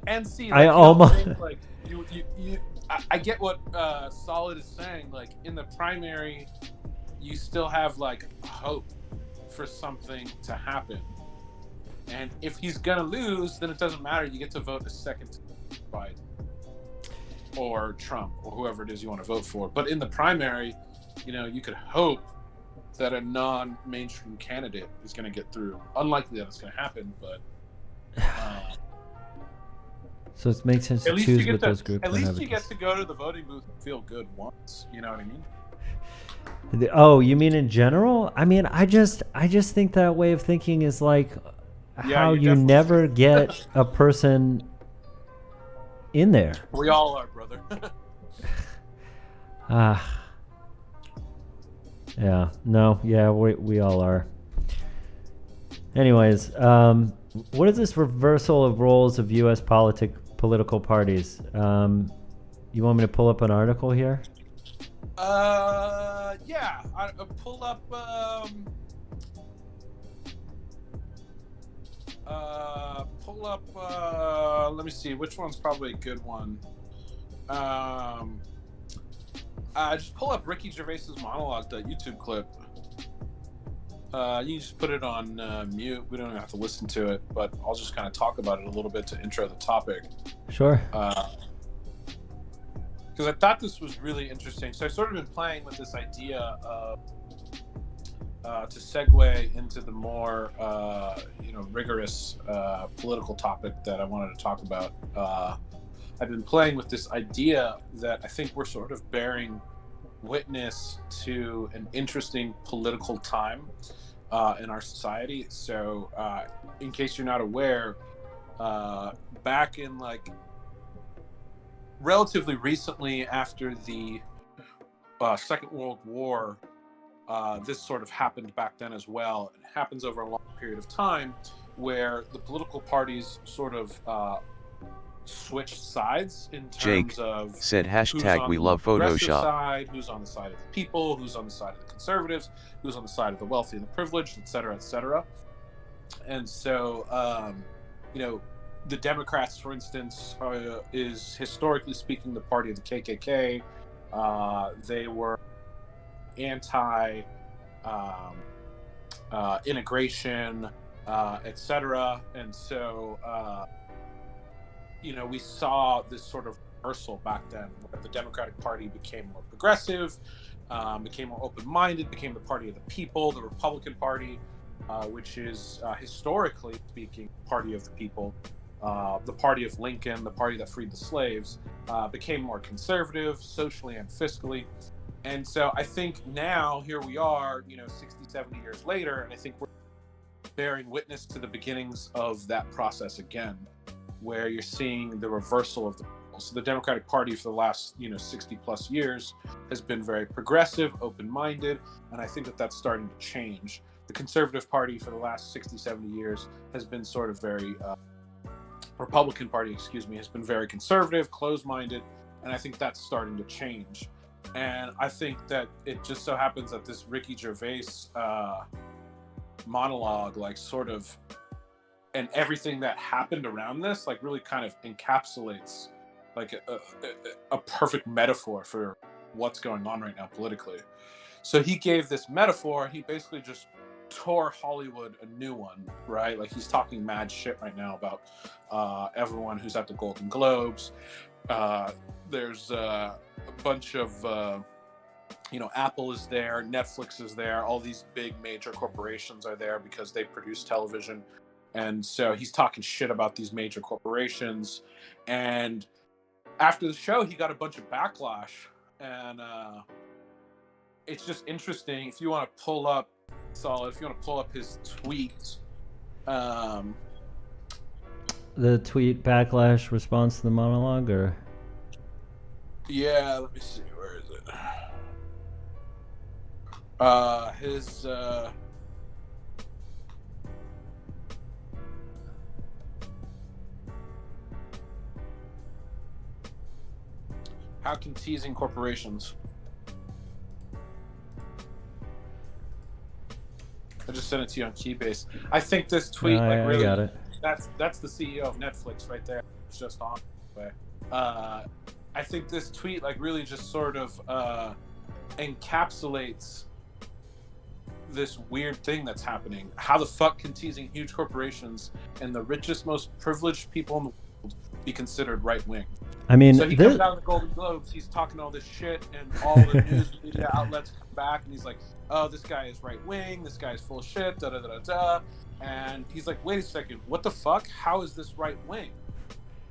NC. Like, I you don't almost- think, like you. I get what Solid is saying. Like in the primary, you still have like hope for something to happen, and if he's gonna lose, then it doesn't matter. You get to vote a second Biden or Trump or whoever it is you want to vote for. But in the primary, you could hope that a non-mainstream candidate is going to get through. Unlikely that it's going to happen, but so it makes sense at to least choose you get with to those groups. at that least have you it. get to go to the voting booth and feel good once. You know what I mean? Oh, you mean in general? I mean, I just think that way of thinking is like Yeah, how you're you definitely- never get a person in there. We all are, brother. Yeah, no, yeah, we all are. Anyways, what is this reversal of roles of U.S. political parties? You want me to pull up an article here? Yeah. I pull up. Let me see. Which one's probably a good one? Just pull up Ricky Gervais's monologue, the YouTube clip. You can just put it on mute. We don't even have to listen to it, but I'll just kind of talk about it a little bit to intro the topic. Sure. Because I thought this was really interesting. So I've sort of been playing with this idea of to segue into the more rigorous political topic that I wanted to talk about. I've been playing with this idea that I think we're sort of bearing witness to an interesting political time in our society. So in case you're not aware, back in like relatively recently after the Second World War, this sort of happened back then as well. It happens over a long period of time where the political parties sort of switched sides in terms of said who's hashtag on we the love progressive Photoshop. side, who's on the side of the people, who's on the side of the conservatives, who's on the side of the wealthy and the privileged, et cetera, et cetera. And so, the Democrats, for instance, is historically speaking the party of the KKK. They were anti integration, etc. And so, we saw this sort of reversal back then, where the Democratic Party became more progressive, became more open-minded, became the party of the people. The Republican Party, which is historically speaking, party of the people, the party of Lincoln, the party that freed the slaves, became more conservative socially and fiscally. And so I think now, here we are, 60, 70 years later, and I think we're bearing witness to the beginnings of that process again, where you're seeing the reversal of the people. So the Democratic Party for the last, 60 plus years has been very progressive, open-minded, and I think that that's starting to change. The Conservative Party for the last 60, 70 years has been sort of very, Republican Party, has been very conservative, closed-minded, and I think that's starting to change. And I think that it just so happens that this Ricky Gervais monologue, and everything that happened around this, really kind of encapsulates a perfect metaphor for what's going on right now politically. So he gave this metaphor. He basically just tore Hollywood a new one, right? He's talking mad shit right now about everyone who's at the Golden Globes. There's a bunch of Apple is there, Netflix is there, all these big major corporations are there because they produce television. And so he's talking shit about these major corporations. And after the show, he got a bunch of backlash. And it's just interesting. If you want to pull up his tweets. The tweet backlash response to the monologue, or? Yeah, let me see. Where is it? His how can teasing corporations? I just sent it to you on Keybase. I think this tweet, really, I got it. That's the CEO of Netflix right there. It's just on. I think this tweet really just sort of encapsulates this weird thing that's happening. How the fuck can teasing huge corporations and the richest, most privileged people in the world be considered right wing? I mean, so he comes out of the Golden Globes, he's talking all this shit, and all the news media outlets come back, and he's like, "Oh, this guy is right wing. This guy is full of shit." Da da da da. And he's like, "Wait a second, what the fuck? How is this right wing?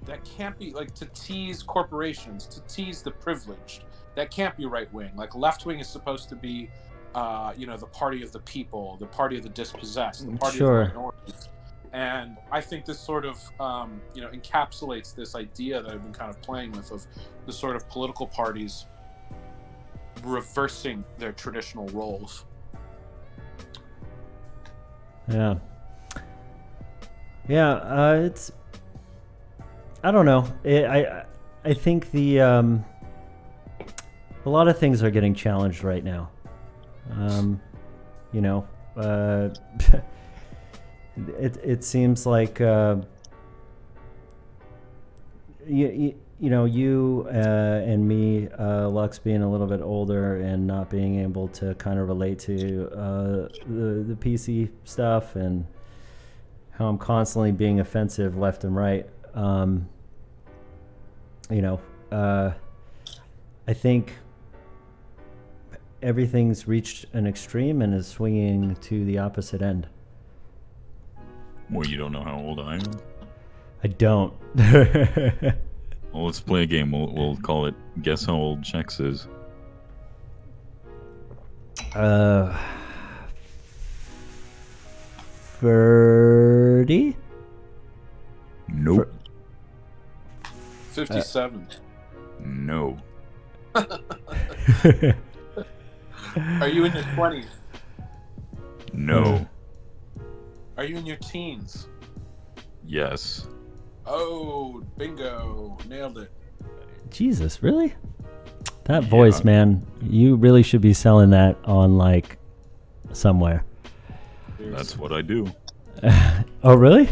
That can't be to tease corporations, to tease the privileged. That can't be right wing. Left wing is supposed to be, the party of the people, the party of the dispossessed, the party of the minorities." And I think this sort of, encapsulates this idea that I've been kind of playing with of the sort of political parties reversing their traditional roles. Yeah. Yeah, it's... I don't know. I think a lot of things are getting challenged right now. It seems like you and me, Lux being a little bit older and not being able to kind of relate to the PC stuff, and how I'm constantly being offensive left and right. I think everything's reached an extreme and is swinging to the opposite end. Well, you don't know how old I am? I don't. Well, let's play a game. We'll call it Guess How Old Chex Is. 30? Nope. 57. No. Are you in your 20s? No. Are you in your teens? Yes. Oh, bingo. Nailed it. Jesus, really? That voice, man. You really should be selling that on, somewhere. That's what I do. Oh, really?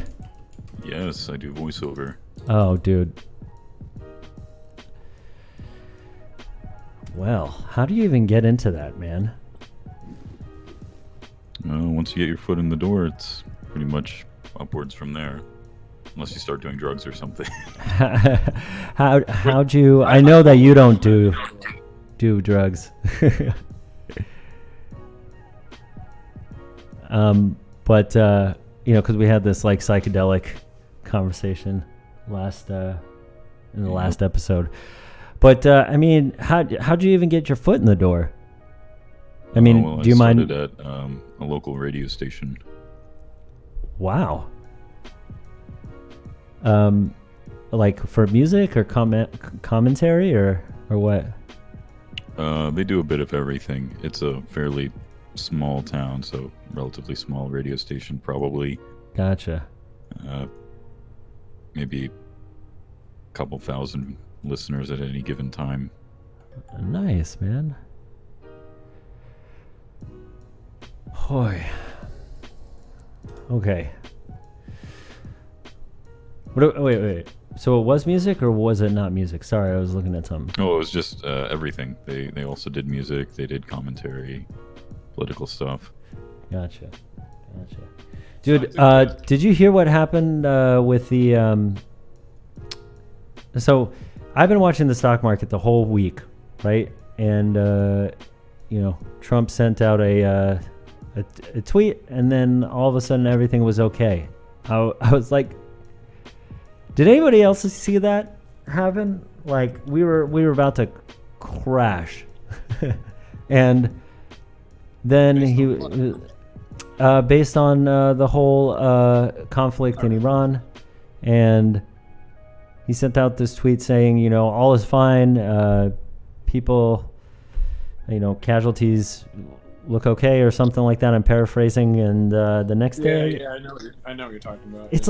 Yes, I do voiceover. Oh, dude. Well, how do you even get into that, man? Once you get your foot in the door, it's pretty much upwards from there. unless you start doing drugs or something. How'd you? I know that you don't do drugs. But you know, because we had this like psychedelic conversation in the last episode. But I mean, how'd you even get your foot in the door? I mean, Well, do you I mind? started at a local radio station. Wow. Like for music or commentary or what? They do a bit of everything. It's a fairly small town, so relatively small radio station, probably Gotcha. maybe a couple thousand listeners at any given time. Nice, man. Hoy. Okay. Wait. So it was music or was it not music? Sorry, I was looking at something. Oh, it was just everything. They also did music. They did commentary, political stuff. Gotcha. Dude, did you hear what happened with the... So I've been watching the stock market the whole week, right? And, you know, Trump sent out a tweet, and then all of a sudden everything was okay. I was like, did anybody else see that happen? Like we were about to crash, and then based on the whole conflict in Iran, and he sent out this tweet saying, you know, all is fine. People, you know, casualties look okay or something like that. I'm paraphrasing, and the next day, Yeah, I know what you're talking about. it's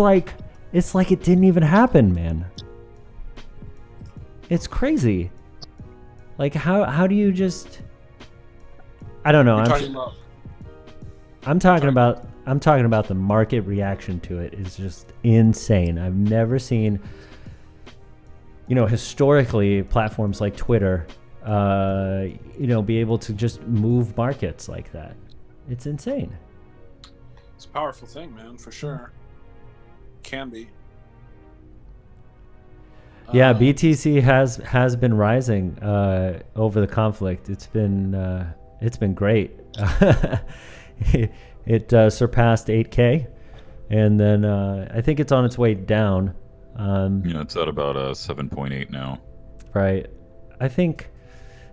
like it didn't even happen, man. It's crazy. Like how do you just? I don't know. I'm talking about the market reaction to it is just insane. I've never seen, you know, historically platforms like Twitter, you know, be able to just move markets like that. It's insane. It's a powerful thing, man, for sure. Can be. Yeah, BTC has been rising over the conflict. It's been great. It surpassed 8K, and then I think it's on its way down. Yeah, it's at about 7.8 now. Right. I think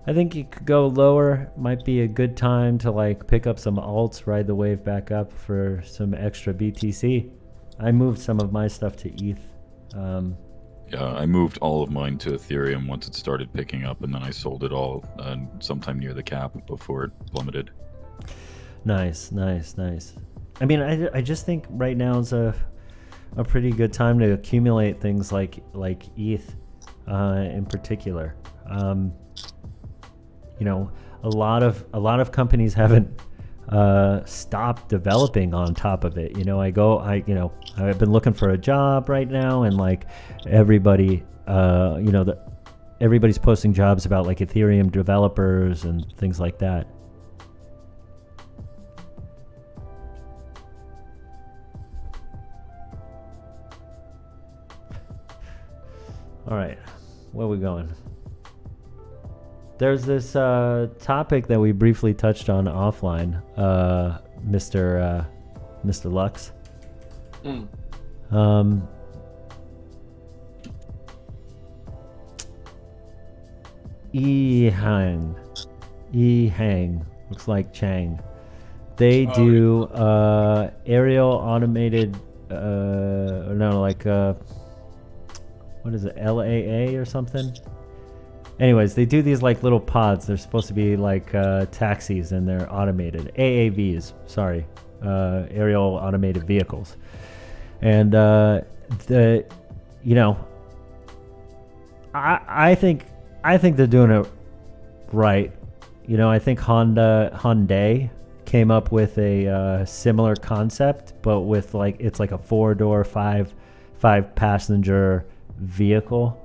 you could go lower. Might be a good time to like pick up some alts, ride the wave back up for some extra BTC. I moved some of my stuff to ETH. Yeah, I moved all of mine to Ethereum once it started picking up, and then I sold it all sometime near the cap before it plummeted. Nice. I mean, I just think right now is a pretty good time to accumulate things like ETH in particular. You know, a lot of companies haven't stopped developing on top of it. You know, I've been looking for a job right now, and like everybody, you know, everybody's posting jobs about like Ethereum developers and things like that. All right, where are we going? There's this topic that we briefly touched on offline, Mr. Lux. E-Hang, looks like Chang. They do aerial automated, what is it, LAA or something? Anyways, they do these like little pods. They're supposed to be like taxis, and they're automated. AAVs, sorry, aerial automated vehicles. And you know, I think they're doing it right. You know, I think Hyundai came up with a similar concept, but with like it's like a 4-door, five passenger vehicle.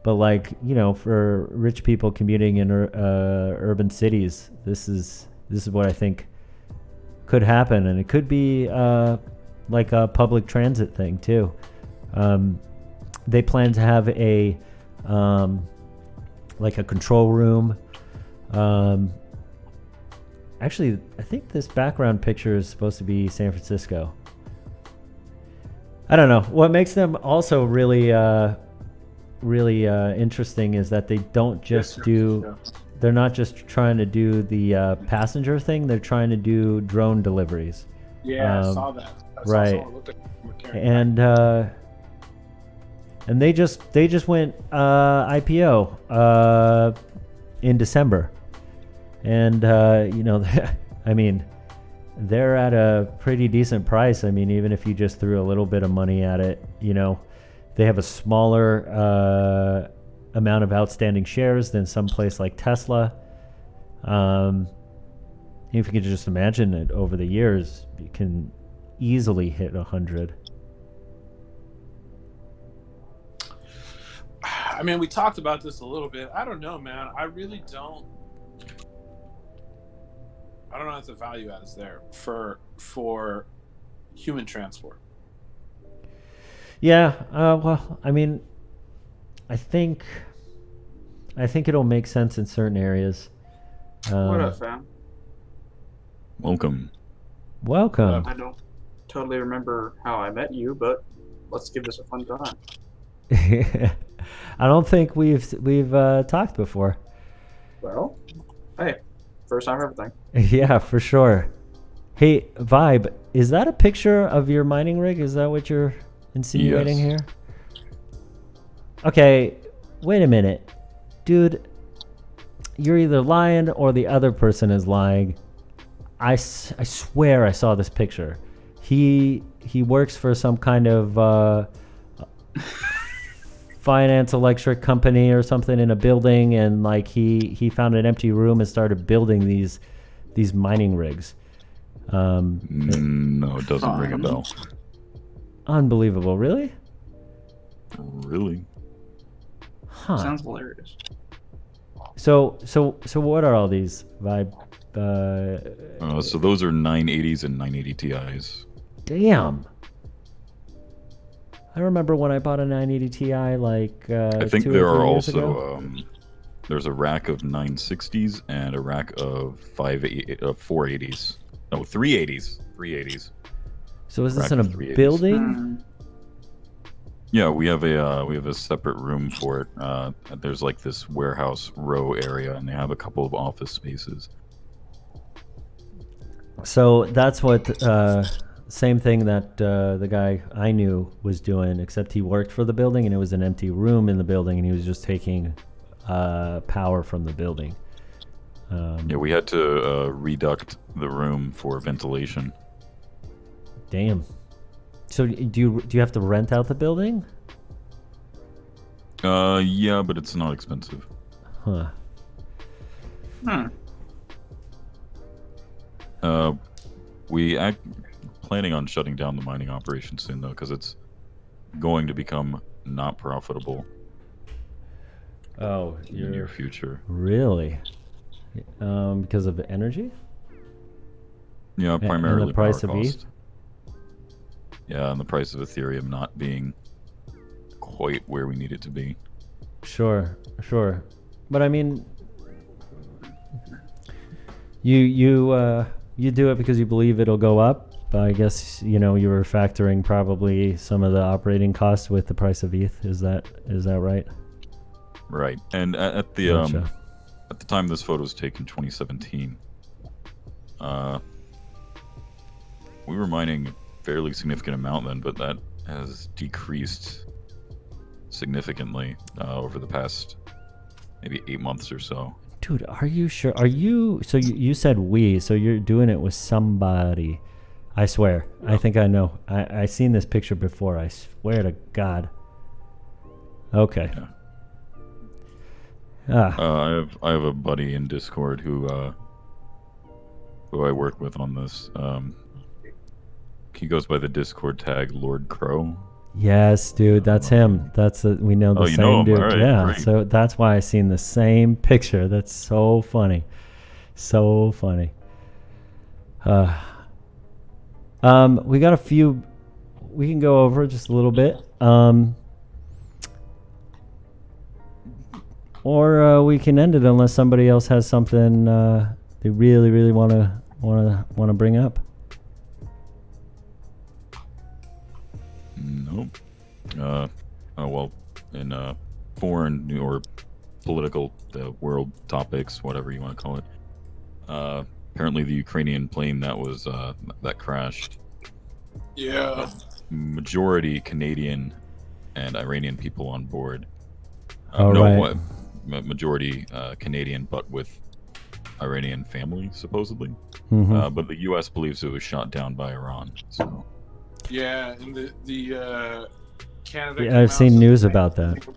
But like, you know, for rich people commuting in urban cities, this is what I think could happen, and it could be like a public transit thing too. They plan to have a like a control room. Actually, I think this background picture is supposed to be San Francisco. I don't know. What makes them also really interesting is that they don't just do. They're not just trying to do the passenger thing. They're trying to do drone deliveries. Yeah, I saw that. I saw right. someone looked like they were carrying And they just went IPO in December, and you know, I mean, they're at a pretty decent price. I mean, even if you just threw a little bit of money at it, you know, they have a smaller amount of outstanding shares than some place like Tesla. If you could just imagine it over the years, you can easily hit 100. I mean, we talked about this a little bit. I don't know, man. I really don't know if the value add is there for human transport. Yeah, well, I mean, I think it'll make sense in certain areas. What up, fam? Welcome. Welcome. I don't totally remember how I met you, but let's give this a fun time. I don't think we've talked before. Well, hey, first time for everything. Yeah, for sure. Hey, Vibe, is that a picture of your mining rig? Is that what you're insinuating Yes. here? Okay, wait a minute. Dude, you're either lying or the other person is lying. I swear I saw this picture. He works for some kind of finance electric company or something in a building, and like he found an empty room and started building these mining rigs. No, it doesn't ring a bell. Unbelievable. Really? Really? Huh. Sounds hilarious. So what are all these Vibe? So those are 980s and 980 Ti's. Damn. I remember when I bought a 980 Ti like I think 2 or there 3 are years also ago. there's a rack of 960s and a rack of 480s. No, 380s. 380s. So is this rack in a of 380s. building? Yeah, we have a separate room for it. There's like this warehouse row area, and they have a couple of office spaces. So that's what same thing that the guy I knew was doing, except he worked for the building and it was an empty room in the building, and he was just taking power from the building. Yeah, we had to reduct the room for ventilation. Damn. So do you have to rent out the building? Yeah, but it's not expensive. Huh. We planning on shutting down the mining operation soon, though, because it's going to become not profitable Oh, in the near future. really? Because of the energy? Yeah, And the primarily price power of ETH? cost. Yeah, and the price of Ethereum not being quite where we need it to be. Sure. But I mean, you do it because you believe it'll go up. But I guess you were factoring probably some of the operating costs with the price of ETH. Is that right? Right, and at the Gotcha. at the time this photo was taken, 2017, we were mining a fairly significant amount then, but that has decreased significantly over the past maybe 8 months or so. Dude, are you sure? Are you? So you said we. So you're doing it with somebody. I swear. Yeah. I think I know. I seen this picture before. I swear to God. Okay. Yeah. I have a buddy in Discord who I work with on this. He goes by the Discord tag Lord Crow. Yes, dude, that's him. We know the Oh, you same know him. dude. All right, Yeah, great. so that's why I seen the same picture. That's so funny. So funny. We got a few we can go over just a little bit. Or we can end it unless somebody else has something they really want to bring up. Nope. Oh well, in foreign or political world topics, whatever you want to call it. Apparently, the Ukrainian plane that was that crashed. Yeah. Majority Canadian and Iranian people on board. Oh, no, right. what? Majority Canadian, but with Iranian family, supposedly. Mhm. But the U.S. believes it was shot down by Iran. So Yeah, and the Canada. Yeah, came I've out seen and said news the same about that. thing.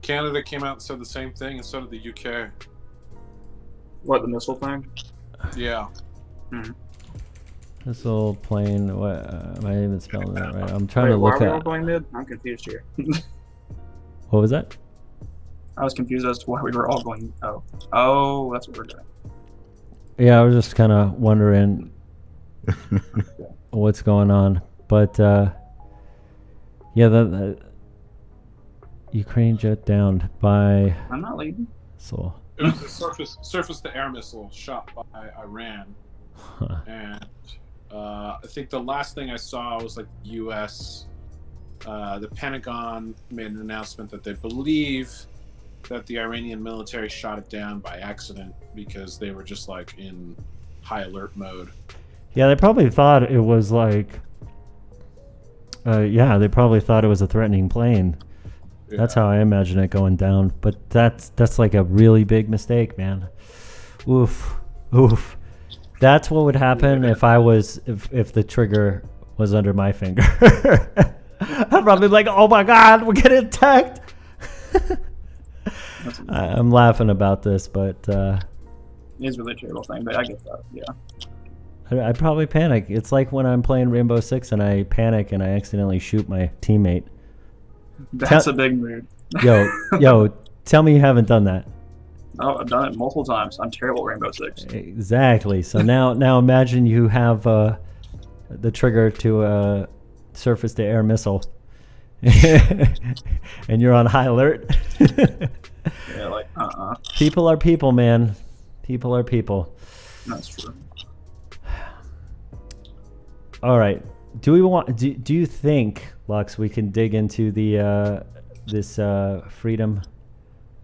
Canada came out and said the same thing, and so did the UK. What, the missile thing? Yeah. This little plane. What? Am I even spelling that right? I'm trying Wait, to why look are we all at. going mid? I'm confused here. What was that? I was confused as to why we were all going. Oh, that's what we're doing. Yeah, I was just kind of wondering what's going on, but yeah, the Ukraine jet downed by I'm not leading. Seoul. It was a surface-to-air missile shot by Iran, Huh. and I think the last thing I saw was like U.S. The Pentagon made an announcement that they believe that the Iranian military shot it down by accident because they were just like in high alert mode. Yeah, they probably thought it was like. Yeah, they probably thought it was a threatening plane. That's how I imagine it going down. But that's like a really big mistake, man. Oof, oof. That's what would happen if the trigger was under my finger. I'd probably be like, oh my god, we're getting attacked. I'm laughing about this, but It is really a terrible thing, but I get that. Yeah. I'd probably panic. It's like when I'm playing Rainbow Six and I panic and I accidentally shoot my teammate. That's a big mood. Yo, tell me you haven't done that. Oh, I've done it multiple times. I'm terrible at Rainbow Six. Exactly. So now imagine you have the trigger to a surface-to-air missile, and you're on high alert. Yeah, like, People are people, man. People are people. That's true. All right. Do you think, Lux, we can dig into the this freedom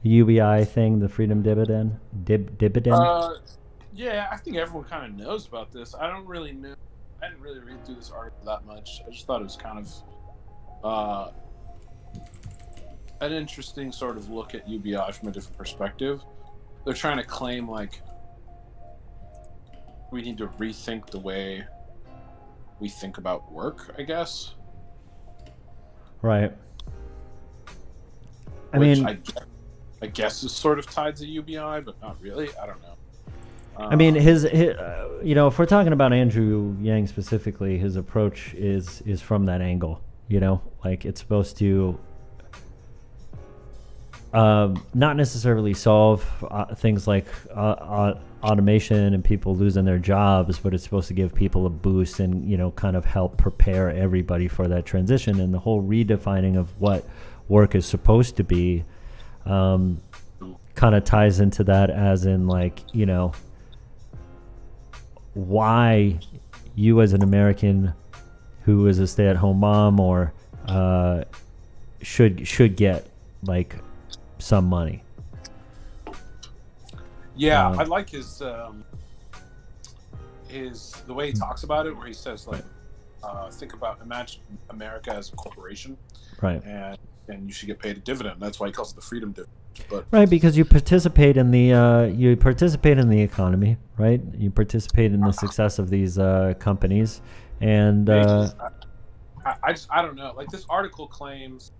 UBI thing, the freedom dividend? Dividend? Yeah, I think everyone kind of knows about this. I didn't really read through this article that much. I just thought it was kind of an interesting sort of look at UBI from a different perspective. They're trying to claim like we need to rethink the way we think about work, I guess. Right. I Which mean, I guess is sort of tied to UBI, but not really. I don't know. I mean, his if we're talking about Andrew Yang specifically, his approach is from that angle. Like it's supposed to not necessarily solve things like automation and people losing their jobs, but it's supposed to give people a boost and kind of help prepare everybody for that transition. And the whole redefining of what work is supposed to be kind of ties into that, as in like why you as an American who is a stay-at-home mom or should get like some money. Yeah, I like his the way he talks about it, where he says like, imagine America as a corporation, right? And you should get paid a dividend. That's why he calls it the freedom dividend. But right, because you participate in the economy, right? You participate in the success of these companies, and I don't know. Like this article claims,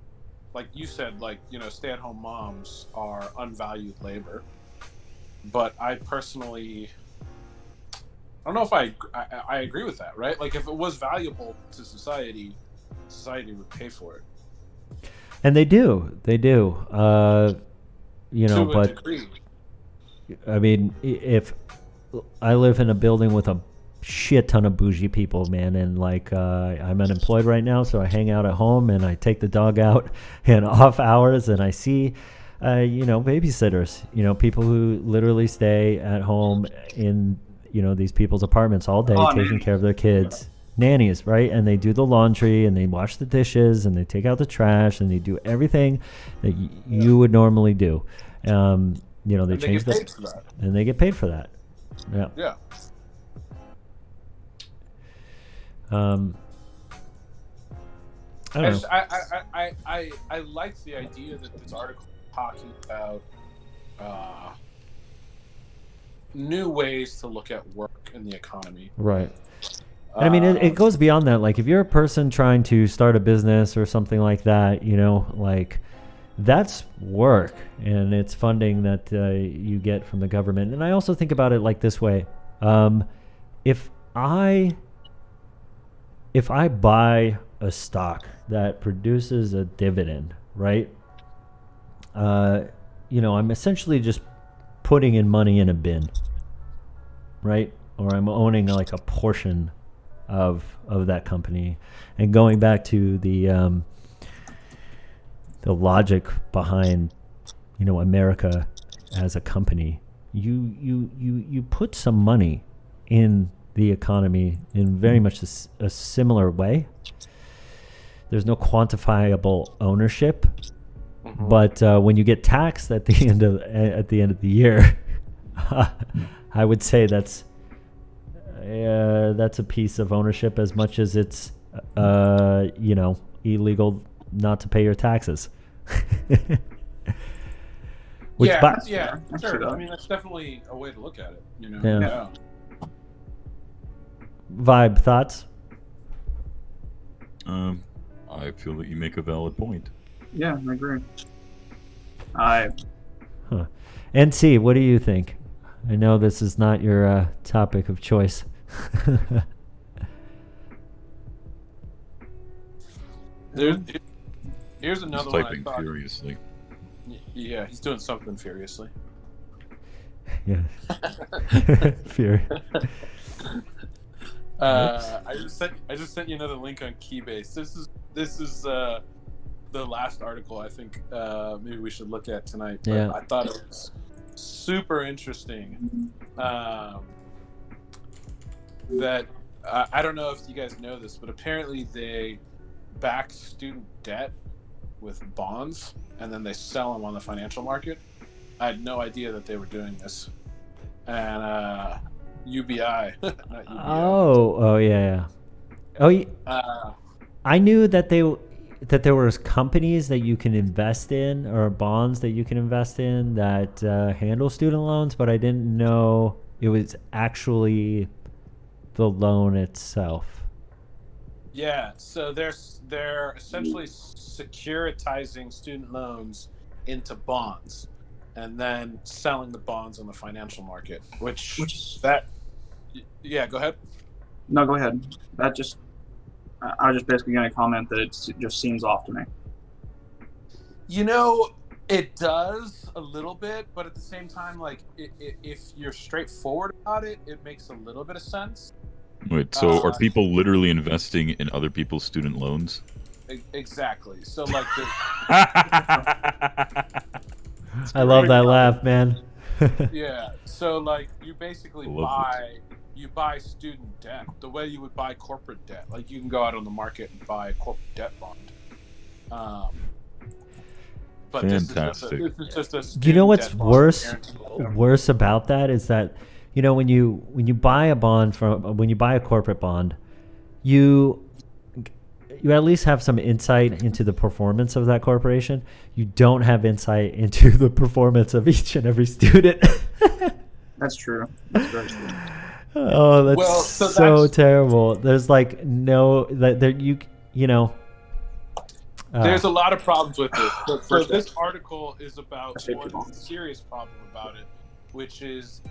like you said, like stay-at-home moms are unvalued labor. But I personally, I don't know if I agree with that, right? Like if it was valuable to society would pay for it. And they do. To a degree. I mean, if I live in a building with a shit ton of bougie people, man. And like, I'm unemployed right now, so I hang out at home and I take the dog out in off hours, and I see, babysitters, people who literally stay at home in, these people's apartments all day, taking care of their kids. Nannies, right? And they do the laundry, and they wash the dishes, and they take out the trash, and they do everything that you would normally do. They change that, and they get paid for that. Yeah. Yeah. I don't know. I like the idea that this article is talking about new ways to look at work and the economy. Right. And I mean, it goes beyond that. Like, if you're a person trying to start a business or something like that, like, that's work, and it's funding that you get from the government. And I also think about it like this way: if I buy a stock that produces a dividend, right? I'm essentially just putting in money in a bin, right? Or I'm owning like a portion of that company. And going back to the logic behind, America as a company, you put some money in the economy in very much a similar way. There's no quantifiable ownership, but when you get taxed at the end of the year, I would say that's a piece of ownership as much as it's illegal not to pay your taxes. Sure. I mean, that's definitely a way to look at it. Yeah. Vibe, thoughts? I feel that you make a valid point. Yeah, I agree. NC, what do you think? I know this is not your topic of choice. Here's another He's one. typing furiously. Yeah, he's doing something furiously. Yeah. Fear. I just sent you another link on Keybase. This is the last article I think maybe we should look at tonight. But Yeah. I thought it was super interesting. That I don't know if you guys know this, but apparently they back student debt with bonds and then they sell them on the financial market. I had no idea that they were doing this. And UBI. Not UBI. Oh yeah. Oh, I knew that there was companies that you can invest in, or bonds that you can invest in that handle student loans, but I didn't know it was actually the loan itself. Yeah, so they're essentially securitizing student loans into bonds and then selling the bonds on the financial market, yeah, go ahead. No, go ahead. I was just basically going to comment that it just seems off to me. It does a little bit, but at the same time, like, if you're straightforward about it, it makes a little bit of sense. Wait, so are people literally investing in other people's student loans? Exactly. So, like, I love that laugh, man. yeah. So, like, you basically buy student debt the way you would buy corporate debt. Like, you can go out on the market and buy a corporate debt bond. But Fantastic. This is just a Do you know what's student debt bond worse about that is that, when you buy a bond when you buy a corporate bond, you at least have some insight into the performance of that corporation. You don't have insight into the performance of each and every student. That's true. That's very true. Oh, that's so terrible. There's like there's a lot of problems with it. So this article is about one serious problem about it, which is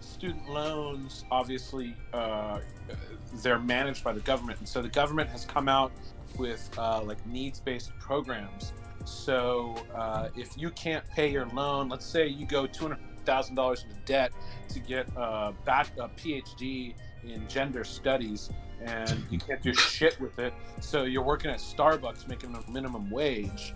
student loans. Obviously, they're managed by the government, and so the government has come out with like needs-based programs. So if you can't pay your loan, let's say you go $250,000 into debt to get a PhD in gender studies, and you can't do shit with it. So you're working at Starbucks making a minimum wage.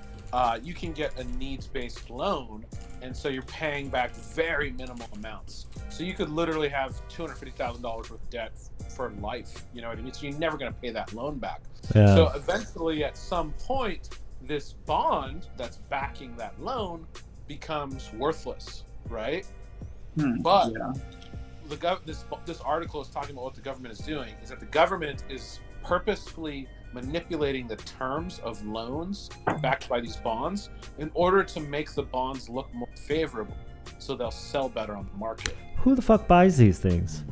You can get a needs-based loan, and so you're paying back very minimal amounts. So you could literally have $250,000 worth of debt for life. You know what I mean? So you're never going to pay that loan back. Yeah. So eventually, at some point, this bond that's backing that loan becomes worthless, right? But this article is talking about what the government is doing. Is that the government is purposefully manipulating the terms of loans backed by these bonds in order to make the bonds look more favorable, so they'll sell better on the market. Who the fuck buys these things?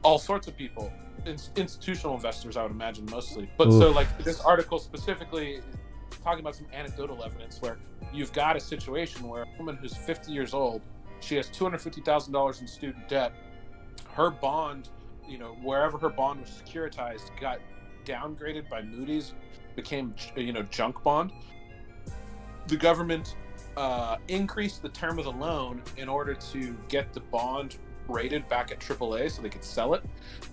All sorts of people, institutional investors, I would imagine, mostly. But so, like, this article specifically is talking about some anecdotal evidence where you've got a situation where a woman who's 50 years old, she has $250,000 in student debt. Her bond, you know, wherever her bond was securitized, got downgraded by Moody's, became, you know, junk bond. The government increased the term of the loan in order to get the bond rated back at AAA so they could sell it,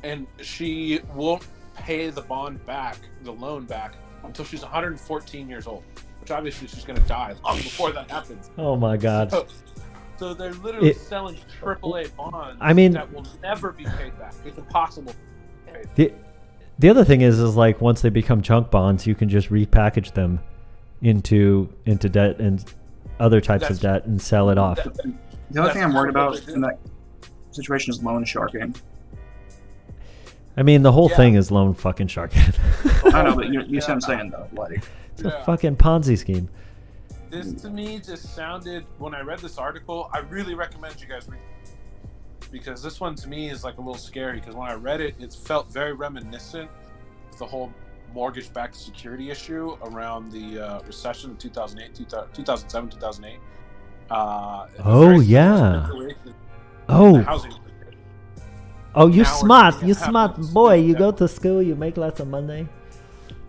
and she won't pay the bond back, the loan back, until she's 114 years old, which obviously she's going to die long before that happens. Oh my god. So they're literally selling AAA bonds, I mean, that will never be paid back. It's impossible to pay back. The other thing is like once they become junk bonds, you can just repackage them into debt and other types of debt and sell it off. The other thing I'm worried about in that situation is loan sharking. I mean, the whole thing is loan fucking sharking. I know, but you see what I'm saying, though. Like, it's a fucking Ponzi scheme. This to me just sounded, when I read this article, I really recommend you guys read it, because this one to me is like a little scary, because when I read it, it felt very reminiscent of the whole mortgage-backed security issue around the recession of 2008, 2007, 2008. Oh, yeah. Oh, you smart. You smart boy. You go to school, you make lots of money.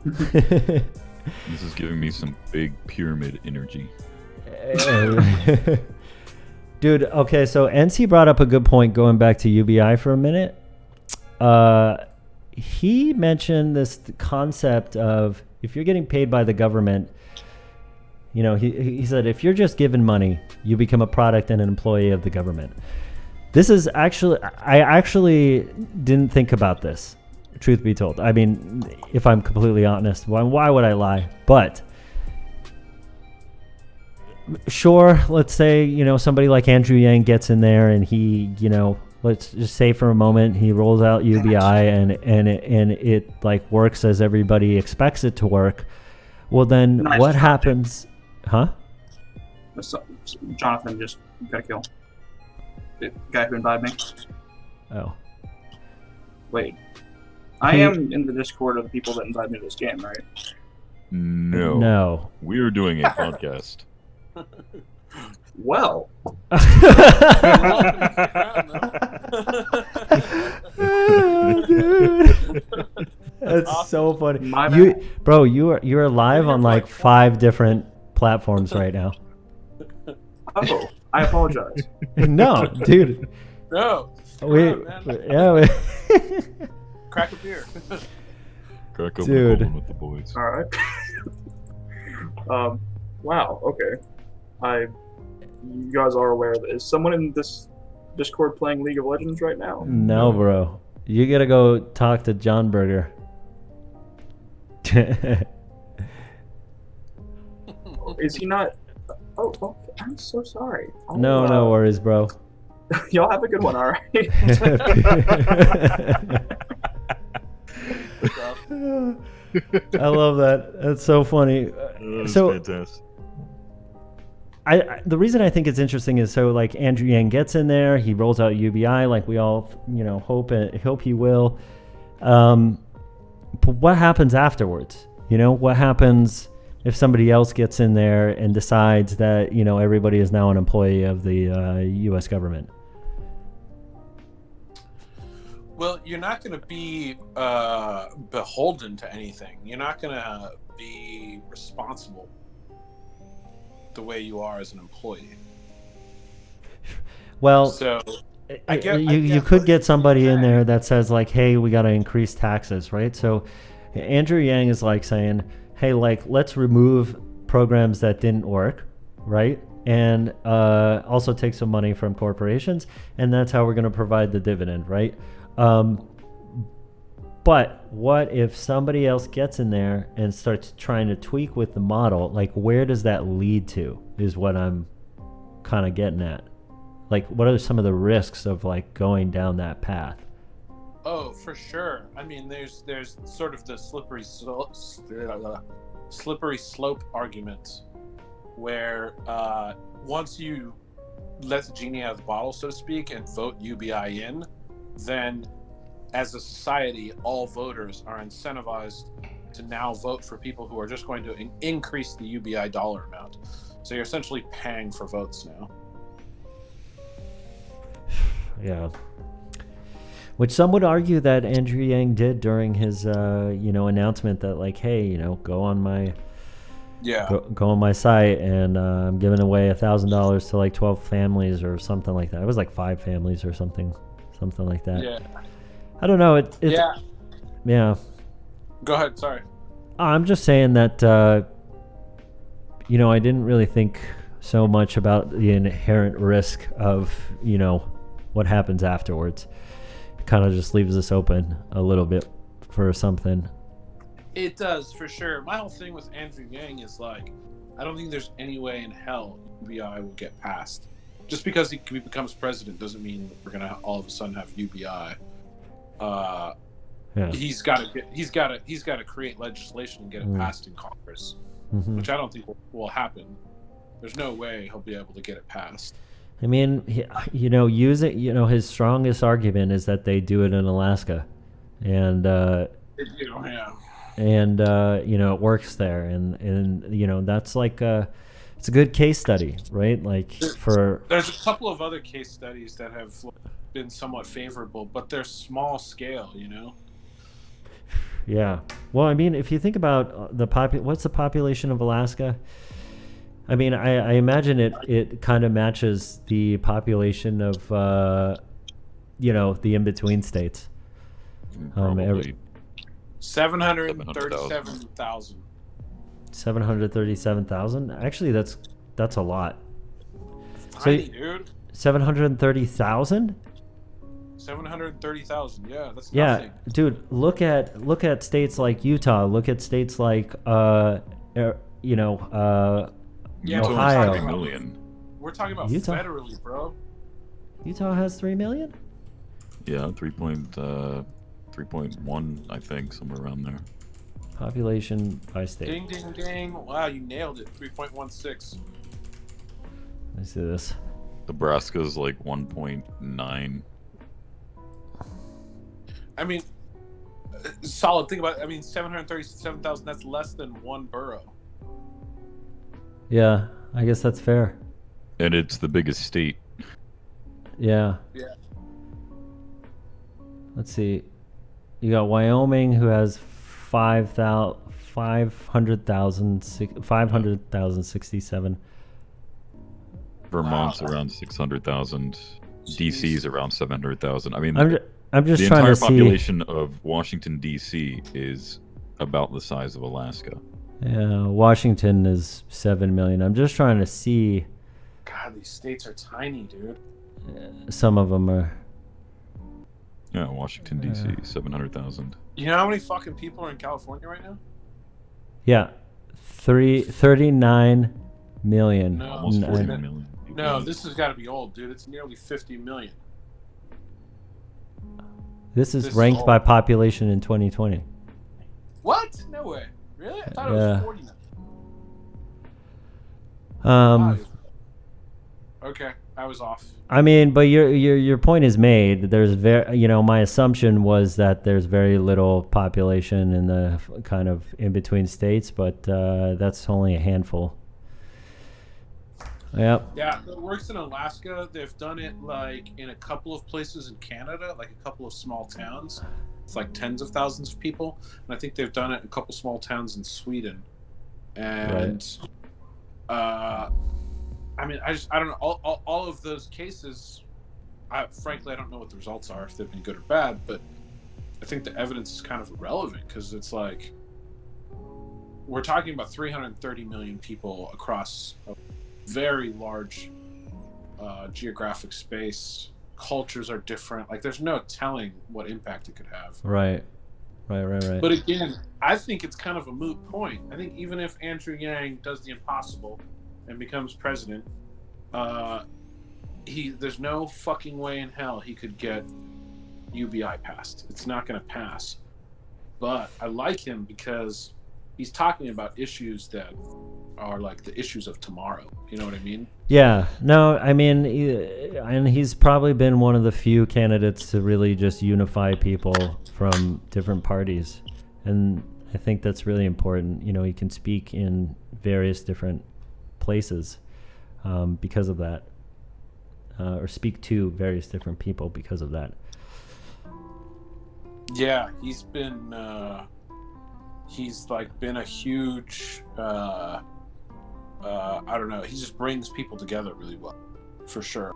This is giving me some big pyramid energy. Dude, okay, so NC brought up a good point going back to UBI for a minute. He mentioned this concept of if you're getting paid by the government, you know, he said if you're just given money, you become a product and an employee of the government. This is actually, I actually didn't think about this, truth be told. I mean, if I'm completely honest, why would I lie? But sure, let's say, you know, somebody like Andrew Yang gets in there and he, you know, let's just say for a moment he rolls out UBI and it like works as everybody expects it to work. Well, then what happens? Huh? Jonathan just got a kill. The guy who invited me. Oh. Wait. I am in the Discord of the people that invited me to this game, right? No. No. We are doing a podcast. Well. Dude. That's so funny. You're live on like 5 different platforms right now. Oh, I apologize. No, dude. No. Yeah. Crack a beer. Crack open Dude. Coleman with the boys. All right. Wow. Okay. You guys are aware of it. Is someone in this Discord playing League of Legends right now? No, bro. You gotta go talk to John Berger. Is he not? Oh, okay. I'm so sorry. No worries, bro. Y'all have a good one, all right? I love that. That's so funny. So fantastic. The reason I think it's interesting is so like Andrew Yang gets in there, he rolls out UBI like we all, you know, hope he will. But what happens afterwards? You know, what happens if somebody else gets in there and decides that, you know, everybody is now an employee of the U.S. government? Well, you're not going to be beholden to anything. You're not going to be responsible the way you are as an employee. Well, So I get you could get somebody in there that says like, hey, we got to increase taxes, right? So Andrew Yang is like saying, hey, like, let's remove programs that didn't work, right? And also take some money from corporations, and that's how we're going to provide the dividend, right? But what if somebody else gets in there and starts trying to tweak with the model? Like, where does that lead to is what I'm kind of getting at. Like, what are some of the risks of like going down that path? Oh, for sure. I mean, there's sort of the slippery slope argument where once you let the genie out of the bottle, so to speak, and vote UBI in, then as a society, all voters are incentivized to now vote for people who are just going to increase the UBI dollar amount. So you're essentially paying for votes now. Yeah. Which some would argue that Andrew Yang did during his, announcement that like, hey, go on my, go on my site, and I'm giving away $1,000 to like 12 families or something like that. It was like 5 families or something like that. Yeah. I don't know. Yeah. Go ahead. Sorry. I'm just saying that, I didn't really think so much about the inherent risk of, what happens afterwards. It kind of just leaves us open a little bit for something. It does, for sure. My whole thing with Andrew Yang is like, I don't think there's any way in hell UBI will get passed. Just because he becomes president doesn't mean we're gonna all of a sudden have UBI. He's got to create legislation and get it passed in Congress, which I don't think will happen. There's no way he'll be able to get it passed. I mean, his strongest argument is that they do it in Alaska, and it works there, and that's like it's a good case study, right? Like there's a couple of other case studies that have been somewhat favorable, but they're small scale, Yeah. Well, I mean, if you think about what's the population of Alaska? I mean, I imagine it kind of matches the population of, the in-between states. 737,000. 737,000? Actually, that's a lot. Tiny, dude. 730,000? 730,000. Yeah, that's nothing. Yeah, dude, look at states like Utah. Look at states like Ohio. We're talking about Utah. federally, bro. Utah has 3 million? Yeah, 3.1, I think, somewhere around there. Population by state. Ding, ding, ding. Wow, you nailed it. 3.16. Let me see this. Nebraska's like 1.9. I mean, solid. Think about it. I mean, 737,000, that's less than one borough. Yeah, I guess that's fair. And it's the biggest state. Yeah. Yeah. Let's see. You got Wyoming, who has 500,067. Vermont's around 600,000. DC's around 700,000. I mean, I'm just the trying entire to see. population of Washington, D.C. is about the size of Alaska. Yeah, Washington is 7 million. I'm just trying to see. God, these states are tiny, dude. Some of them are. Yeah, Washington, D.C., 700,000. You know how many fucking people are in California right now? Yeah, 39 million. No, Almost 40 million. No, this has got to be old, dude. It's nearly 50 million. This is ranked by population in 2020. What? No way. Really? I thought it was 40 million. Wow. Okay, I was off. I mean, but your point is made. There's my assumption was that there's very little population in the kind of in between states, but that's only a handful. Yep. Yeah, it works in Alaska. They've done it like in a couple of places in Canada, like a couple of small towns. It's like tens of thousands of people, and I think they've done it in a couple small towns in Sweden. And I mean, I don't know. All of those cases frankly, I don't know what the results are, if they've been good or bad, but I think the evidence is kind of irrelevant because it's like we're talking about 330 million people across a very large geographic space. Cultures are different. Like, there's no telling what impact it could have. Right. But again, I think it's kind of a moot point. I think even if Andrew Yang does the impossible and becomes president, there's no fucking way in hell he could get UBI passed. It's not going to pass. But I like him because he's talking about issues that are like the issues of tomorrow. You know what I mean? Yeah. No, I mean, and he's probably been one of the few candidates to really just unify people from different parties. And I think that's really important. You know, he can speak in various different places because of that, or speak to various different people because of that. Yeah, he's been been a huge I don't know, he just brings people together really well, for sure.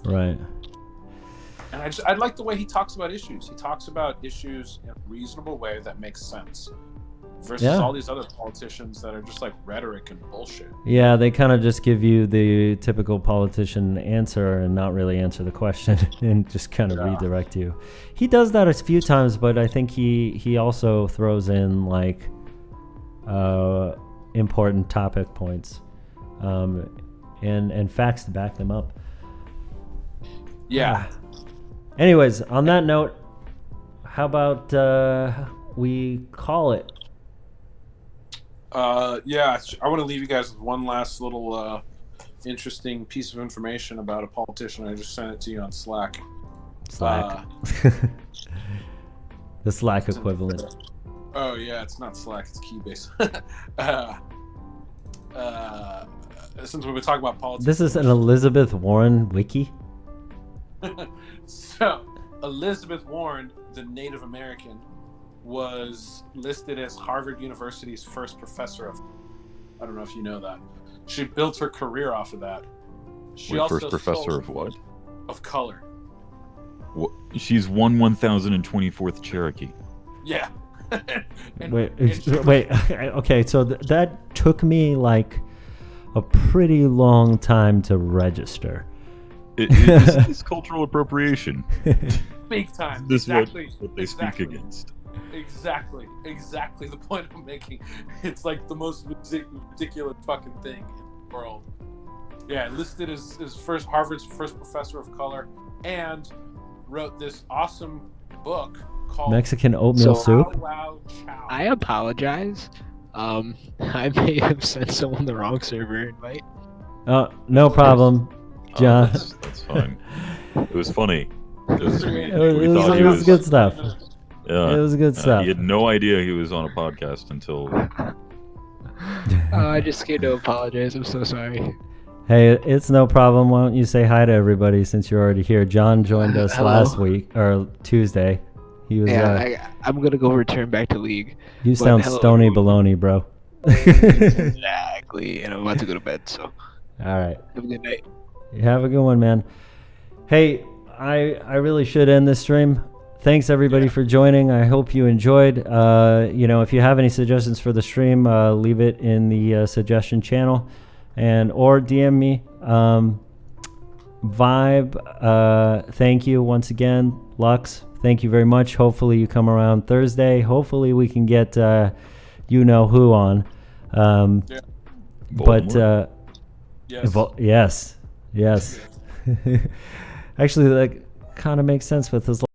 Right. And I like the way he talks about issues. He talks about issues in a reasonable way that makes sense versus all these other politicians that are just like rhetoric and bullshit. Yeah, they kind of just give you the typical politician answer and not really answer the question and just kind of redirect you. He does that a few times, but I think he also throws in like important topic points and facts to back them up. Yeah. Anyways, on that note, how about we call it? Yeah, I want to leave you guys with one last little interesting piece of information about a politician. I just sent it to you on Slack. Slack. The Slack equivalent. Oh yeah, it's not Slack, it's Keybase. Since we've been talking about politics, This is an Elizabeth Warren wiki. So Elizabeth Warren, the Native American, was listed as Harvard University's first professor of, I don't know if you know that. She built her career off of that. She also first professor of what? Of color. She's 1,024th Cherokee. Yeah. Wait. Okay, so that took me like a pretty long time to register. This is cultural appropriation. Big time. This Exactly. is what they speak against. Exactly the point I'm making. It's like the most ridiculous fucking thing in the world. Yeah, listed as Harvard's first professor of color, and wrote this awesome book called Mexican oatmeal soup. Bow Wow Chow. I apologize. I may have sent someone the wrong server invite. No problem, John. That's fine. It was funny. It was good stuff. Yeah, It was good stuff. He had no idea he was on a podcast until. I just came to apologize. I'm so sorry. Hey, it's no problem. Why don't you say hi to everybody since you're already here? John joined us Hello. last week or Tuesday. He was. I'm gonna go return back to League. You but sound hello, stony everyone. baloney, bro. Exactly, and I'm about to go to bed. So All right. have a good night. Have a good one, man. Hey, I really should end this stream. Thanks everybody for joining. I hope you enjoyed. If you have any suggestions for the stream, leave it in the suggestion channel, or DM me. Vibe, thank you once again. Lux, thank you very much. Hopefully you come around Thursday. Hopefully we can get you know who on. But Yes. yes. Actually, that kind of makes sense with his